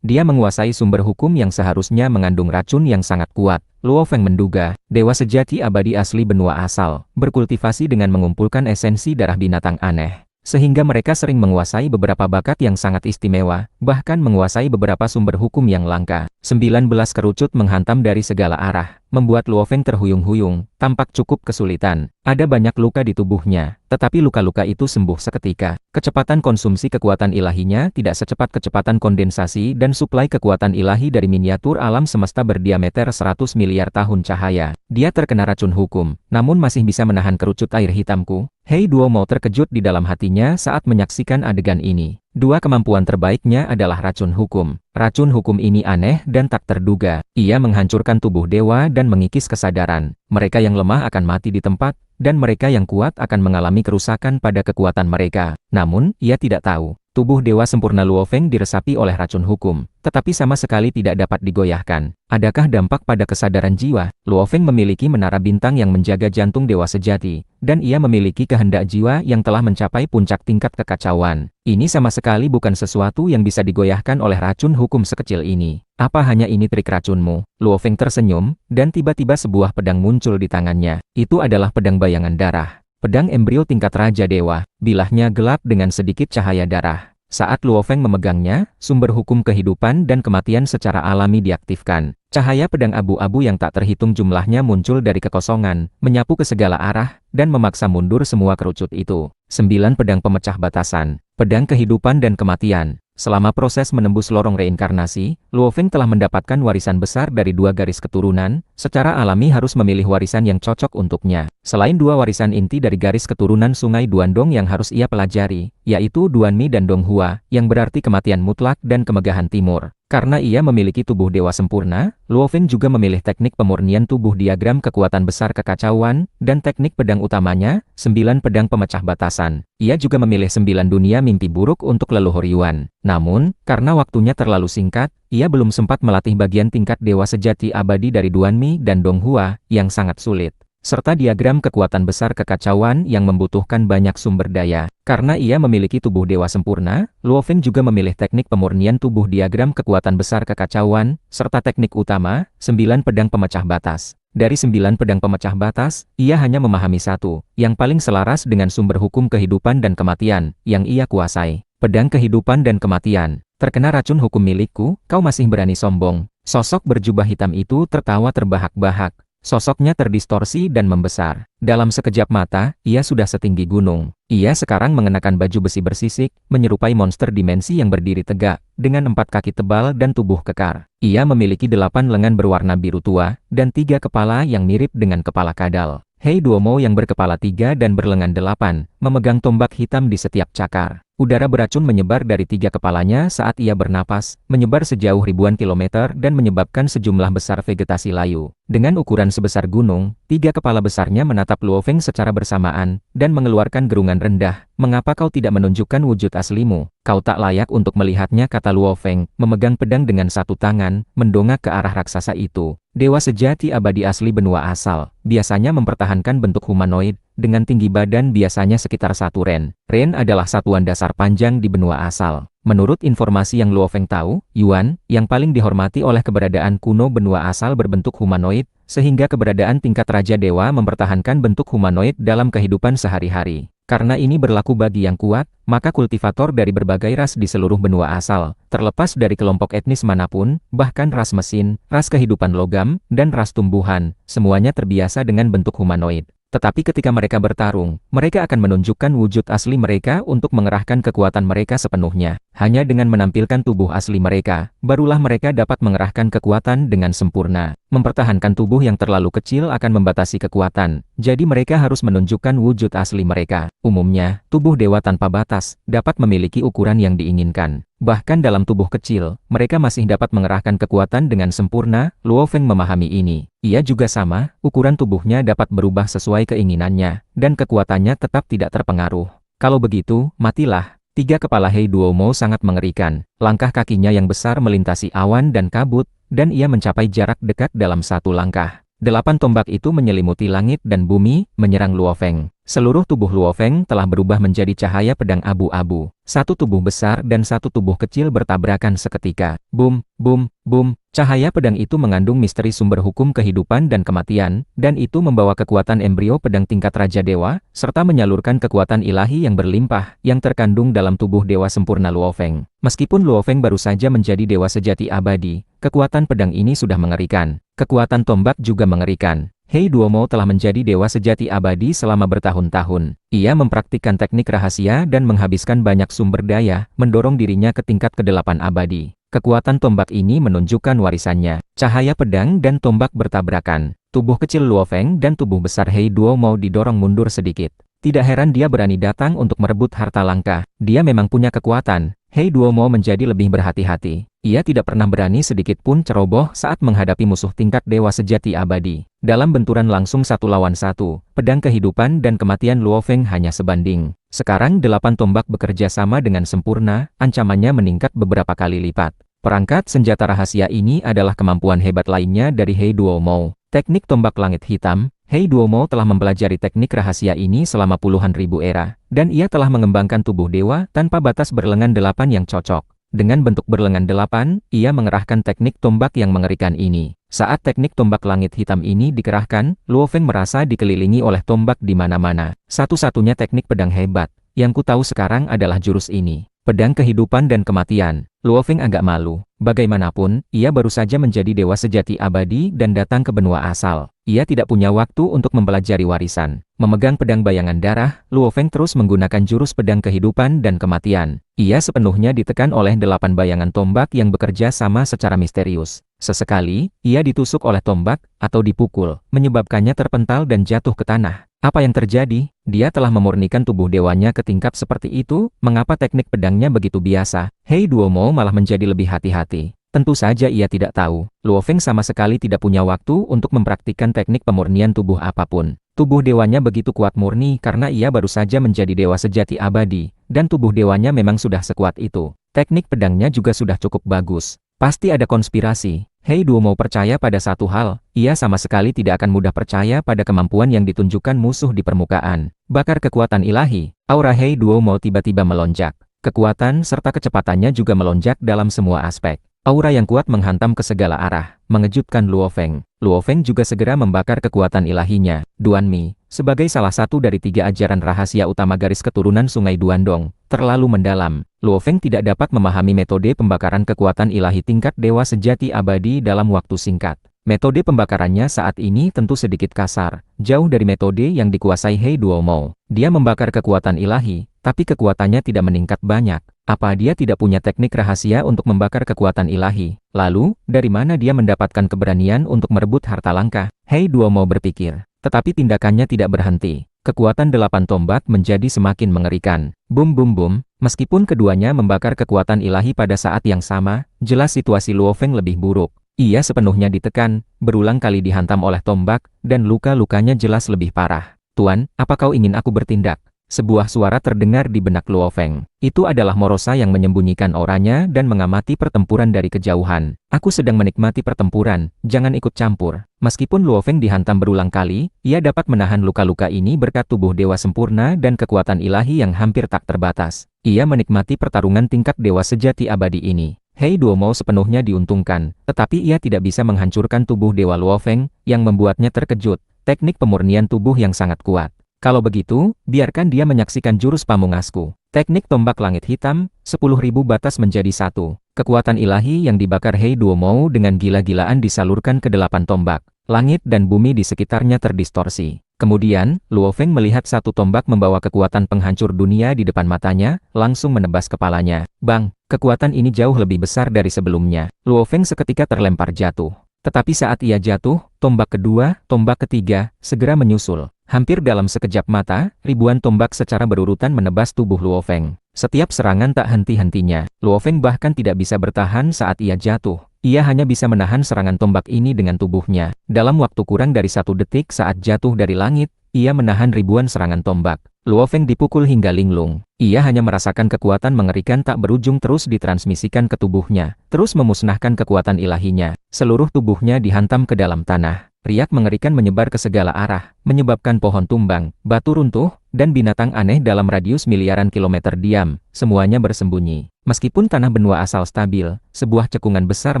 Dia menguasai sumber hukum yang seharusnya mengandung racun yang sangat kuat. Luo Feng menduga, dewa sejati abadi asli benua asal, berkultivasi dengan mengumpulkan esensi darah binatang aneh. Sehingga mereka sering menguasai beberapa bakat yang sangat istimewa, bahkan menguasai beberapa sumber hukum yang langka. 19 kerucut menghantam dari segala arah, membuat Luo Feng terhuyung-huyung, tampak cukup kesulitan. Ada banyak luka di tubuhnya, tetapi luka-luka itu sembuh seketika. Kecepatan konsumsi kekuatan ilahinya tidak secepat kecepatan kondensasi dan suplai kekuatan ilahi dari miniatur alam semesta berdiameter 100 miliar tahun cahaya. Dia terkena racun hukum, namun masih bisa menahan kerucut air hitamku. Hei Duomo terkejut di dalam hatinya saat menyaksikan adegan ini. Dua kemampuan terbaiknya adalah racun hukum. Racun hukum ini aneh dan tak terduga. Ia menghancurkan tubuh dewa dan mengikis kesadaran. Mereka yang lemah akan mati di tempat, dan mereka yang kuat akan mengalami kerusakan pada kekuatan mereka. Namun, ia tidak tahu. Tubuh dewa sempurna Luo Feng diresapi oleh racun hukum, tetapi sama sekali tidak dapat digoyahkan. Adakah dampak pada kesadaran jiwa? Luo Feng memiliki menara bintang yang menjaga jantung dewa sejati, dan ia memiliki kehendak jiwa yang telah mencapai puncak tingkat kekacauan. Ini sama sekali bukan sesuatu yang bisa digoyahkan oleh racun hukum sekecil ini. Apa hanya ini trik racunmu? Luo Feng tersenyum, dan tiba-tiba sebuah pedang muncul di tangannya. Itu adalah pedang bayangan darah. Pedang embrio tingkat Raja Dewa, bilahnya gelap dengan sedikit cahaya darah. Saat Luo Feng memegangnya, sumber hukum kehidupan dan kematian secara alami diaktifkan. Cahaya pedang abu-abu yang tak terhitung jumlahnya muncul dari kekosongan, menyapu ke segala arah, dan memaksa mundur semua kerucut itu. 9 pedang pemecah batasan, pedang kehidupan dan kematian. Selama proses menembus lorong reinkarnasi, Luo Feng telah mendapatkan warisan besar dari 2 garis keturunan, secara alami harus memilih warisan yang cocok untuknya. Selain 2 warisan inti dari garis keturunan Sungai Duandong yang harus ia pelajari, yaitu Duanmi dan Donghua, yang berarti kematian mutlak dan kemegahan timur. Karena ia memiliki tubuh dewa sempurna, Luo Feng juga memilih teknik pemurnian tubuh diagram kekuatan besar kekacauan, dan teknik pedang utamanya, 9 pedang pemecah batasan. Ia juga memilih 9 dunia mimpi buruk untuk leluhur Yuan. Namun, karena waktunya terlalu singkat, ia belum sempat melatih bagian tingkat dewa sejati abadi dari Duanmi dan Donghua, yang sangat sulit. Serta diagram kekuatan besar kekacauan yang membutuhkan banyak sumber daya. Karena ia memiliki tubuh dewa sempurna, Luo Feng juga memilih teknik pemurnian tubuh diagram kekuatan besar kekacauan, serta teknik utama, 9 pedang pemecah batas. Dari 9 pedang pemecah batas, ia hanya memahami satu, yang paling selaras dengan sumber hukum kehidupan dan kematian, yang ia kuasai. Pedang kehidupan dan kematian. Terkena racun hukum milikku, kau masih berani sombong. Sosok berjubah hitam itu tertawa terbahak-bahak. Sosoknya terdistorsi dan membesar. Dalam sekejap mata, ia sudah setinggi gunung. Ia sekarang mengenakan baju besi bersisik, menyerupai monster dimensi yang berdiri tegak, dengan 4 kaki tebal dan tubuh kekar. Ia memiliki 8 lengan berwarna biru tua, dan 3 kepala yang mirip dengan kepala kadal. Hei Duomo yang berkepala 3 dan berlengan 8, memegang tombak hitam di setiap cakar. Udara beracun menyebar dari 3 kepalanya saat ia bernapas, menyebar sejauh ribuan kilometer dan menyebabkan sejumlah besar vegetasi layu. Dengan ukuran sebesar gunung, 3 kepala besarnya menatap Luo Feng secara bersamaan, dan mengeluarkan gerungan rendah. Mengapa kau tidak menunjukkan wujud aslimu? Kau tak layak untuk melihatnya, kata Luo Feng, memegang pedang dengan satu tangan, mendongak ke arah raksasa itu. Dewa sejati abadi asli benua asal, biasanya mempertahankan bentuk humanoid, dengan tinggi badan biasanya sekitar 1 ren. Ren adalah satuan dasar panjang di benua asal. Menurut informasi yang Luo Feng tahu, Yuan, yang paling dihormati oleh keberadaan kuno benua asal berbentuk humanoid, sehingga keberadaan tingkat Raja Dewa mempertahankan bentuk humanoid dalam kehidupan sehari-hari. Karena ini berlaku bagi yang kuat, maka kultivator dari berbagai ras di seluruh benua asal, terlepas dari kelompok etnis manapun, bahkan ras mesin, ras kehidupan logam, dan ras tumbuhan, semuanya terbiasa dengan bentuk humanoid. Tetapi ketika mereka bertarung, mereka akan menunjukkan wujud asli mereka untuk mengerahkan kekuatan mereka sepenuhnya. Hanya dengan menampilkan tubuh asli mereka, barulah mereka dapat mengerahkan kekuatan dengan sempurna. Mempertahankan tubuh yang terlalu kecil akan membatasi kekuatan, jadi mereka harus menunjukkan wujud asli mereka. Umumnya, tubuh dewa tanpa batas dapat memiliki ukuran yang diinginkan. Bahkan dalam tubuh kecil, mereka masih dapat mengerahkan kekuatan dengan sempurna. Luo Feng memahami ini. Ia juga sama, ukuran tubuhnya dapat berubah sesuai keinginannya, dan kekuatannya tetap tidak terpengaruh. Kalau begitu, matilah. 3 kepala Hei Duomo sangat mengerikan. Langkah kakinya yang besar melintasi awan dan kabut, dan ia mencapai jarak dekat dalam 1 langkah. 8 tombak itu menyelimuti langit dan bumi, menyerang Luo Feng. Seluruh tubuh Luo Feng telah berubah menjadi cahaya pedang abu-abu. 1 tubuh besar dan 1 tubuh kecil bertabrakan seketika. Bum, bum, bum. Cahaya pedang itu mengandung misteri sumber hukum kehidupan dan kematian, dan itu membawa kekuatan embrio pedang tingkat Raja Dewa, serta menyalurkan kekuatan ilahi yang berlimpah, yang terkandung dalam tubuh dewa sempurna Luo Feng. Meskipun Luo Feng baru saja menjadi dewa sejati abadi, kekuatan pedang ini sudah mengerikan. Kekuatan tombak juga mengerikan. Hei Duomo telah menjadi dewa sejati abadi selama bertahun-tahun. Ia mempraktikkan teknik rahasia dan menghabiskan banyak sumber daya, mendorong dirinya ke tingkat ke-8 abadi. Kekuatan tombak ini menunjukkan warisannya. Cahaya pedang dan tombak bertabrakan. Tubuh kecil Luo Feng dan tubuh besar Hei Duomo didorong mundur sedikit. Tidak heran dia berani datang untuk merebut harta langka. Dia memang punya kekuatan. Hei Duomo menjadi lebih berhati-hati. Ia tidak pernah berani sedikit pun ceroboh saat menghadapi musuh tingkat dewa sejati abadi. Dalam benturan langsung 1 lawan 1, pedang kehidupan dan kematian Luo Feng hanya sebanding. Sekarang 8 tombak bekerja sama dengan sempurna, ancamannya meningkat beberapa kali lipat. Perangkat senjata rahasia ini adalah kemampuan hebat lainnya dari Hei Duomo. Teknik tombak langit hitam. Hei Duomo telah mempelajari teknik rahasia ini selama puluhan ribu era, dan ia telah mengembangkan tubuh dewa tanpa batas berlengan 8 yang cocok. Dengan bentuk berlengan 8, ia mengerahkan teknik tombak yang mengerikan ini. Saat teknik tombak langit hitam ini dikerahkan, Luo Feng merasa dikelilingi oleh tombak di mana-mana. Satu-satunya teknik pedang hebat yang ku tahu sekarang adalah jurus ini. Pedang kehidupan dan kematian. Luo Feng agak malu. Bagaimanapun, ia baru saja menjadi dewa sejati abadi dan datang ke benua asal. Ia tidak punya waktu untuk mempelajari warisan. Memegang pedang bayangan darah, Luo Feng terus menggunakan jurus pedang kehidupan dan kematian. Ia sepenuhnya ditekan oleh 8 bayangan tombak yang bekerja sama secara misterius. Sesekali, ia ditusuk oleh tombak, atau dipukul, menyebabkannya terpental dan jatuh ke tanah. Apa yang terjadi? Dia telah memurnikan tubuh dewanya ke tingkat seperti itu, mengapa teknik pedangnya begitu biasa? Hei Duomo malah menjadi lebih hati-hati. Tentu saja ia tidak tahu. Luo Feng sama sekali tidak punya waktu untuk mempraktikkan teknik pemurnian tubuh apapun. Tubuh dewanya begitu kuat murni karena ia baru saja menjadi dewa sejati abadi, dan tubuh dewanya memang sudah sekuat itu. Teknik pedangnya juga sudah cukup bagus. Pasti ada konspirasi. Hei Duo mau percaya pada satu hal, ia sama sekali tidak akan mudah percaya pada kemampuan yang ditunjukkan musuh di permukaan. Bakar kekuatan ilahi, aura Hei Duo mau tiba-tiba melonjak. Kekuatan serta kecepatannya juga melonjak dalam semua aspek. Aura yang kuat menghantam ke segala arah, mengejutkan Luo Feng. Luo Feng juga segera membakar kekuatan ilahinya. Duan Mi, sebagai salah satu dari 3 ajaran rahasia utama garis keturunan Sungai Duandong, terlalu mendalam. Luo Feng tidak dapat memahami metode pembakaran kekuatan ilahi tingkat dewa sejati abadi dalam waktu singkat. Metode pembakarannya saat ini tentu sedikit kasar, jauh dari metode yang dikuasai Hei Duomo. Dia membakar kekuatan ilahi, tapi kekuatannya tidak meningkat banyak. Apa dia tidak punya teknik rahasia untuk membakar kekuatan ilahi? Lalu, dari mana dia mendapatkan keberanian untuk merebut harta langka? Hei Duomo berpikir. Tetapi tindakannya tidak berhenti. Kekuatan 8 tombak menjadi semakin mengerikan. Bum bum bum, meskipun keduanya membakar kekuatan ilahi pada saat yang sama, jelas situasi Luo Feng lebih buruk. Ia sepenuhnya ditekan, berulang kali dihantam oleh tombak, dan luka-lukanya jelas lebih parah. Tuan, apa kau ingin aku bertindak? Sebuah suara terdengar di benak Luo Feng. Itu adalah Morosa yang menyembunyikan auranya dan mengamati pertempuran dari kejauhan. Aku sedang menikmati pertempuran, jangan ikut campur. Meskipun Luo Feng dihantam berulang kali, ia dapat menahan luka-luka ini berkat tubuh dewa sempurna dan kekuatan ilahi yang hampir tak terbatas. Ia menikmati pertarungan tingkat dewa sejati abadi ini. Hei Duomo sepenuhnya diuntungkan, tetapi ia tidak bisa menghancurkan tubuh dewa Luo Feng, yang membuatnya terkejut. Teknik pemurnian tubuh yang sangat kuat. Kalau begitu, biarkan dia menyaksikan jurus pamungasku. Teknik tombak langit hitam, 10.000 batas menjadi 1. Kekuatan ilahi yang dibakar Hei Duomo dengan gila-gilaan disalurkan ke 8 tombak. Langit dan bumi di sekitarnya terdistorsi. Kemudian, Luo Feng melihat satu tombak membawa kekuatan penghancur dunia di depan matanya, langsung menebas kepalanya. Bang, kekuatan ini jauh lebih besar dari sebelumnya. Luo Feng seketika terlempar jatuh. Tetapi saat ia jatuh, tombak kedua, tombak ketiga, segera menyusul. Hampir dalam sekejap mata, ribuan tombak secara berurutan menebas tubuh Luo Feng. Setiap serangan tak henti-hentinya. Luo Feng bahkan tidak bisa bertahan saat ia jatuh. Ia hanya bisa menahan serangan tombak ini dengan tubuhnya. Dalam waktu kurang dari 1 detik saat jatuh dari langit, ia menahan ribuan serangan tombak. Luo Feng dipukul hingga linglung. Ia hanya merasakan kekuatan mengerikan tak berujung terus ditransmisikan ke tubuhnya, terus memusnahkan kekuatan ilahinya. Seluruh tubuhnya dihantam ke dalam tanah. Riak mengerikan menyebar ke segala arah, menyebabkan pohon tumbang, batu runtuh, dan binatang aneh dalam radius miliaran kilometer diam, semuanya bersembunyi. Meskipun tanah benua asal stabil, sebuah cekungan besar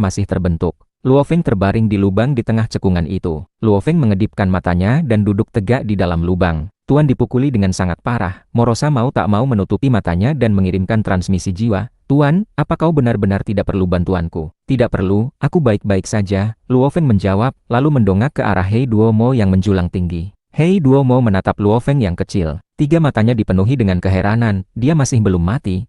masih terbentuk. Luo Feng terbaring di lubang di tengah cekungan itu. Luo Feng mengedipkan matanya dan duduk tegak di dalam lubang. Tuan dipukuli dengan sangat parah. Morosa mau tak mau menutupi matanya dan mengirimkan transmisi jiwa. Tuan, apa kau benar-benar tidak perlu bantuanku? Tidak perlu, aku baik-baik saja, Luo Feng menjawab, lalu mendongak ke arah Hei Duomo yang menjulang tinggi. Hei Duomo menatap Luo Feng yang kecil. 3 matanya dipenuhi dengan keheranan, dia masih belum mati.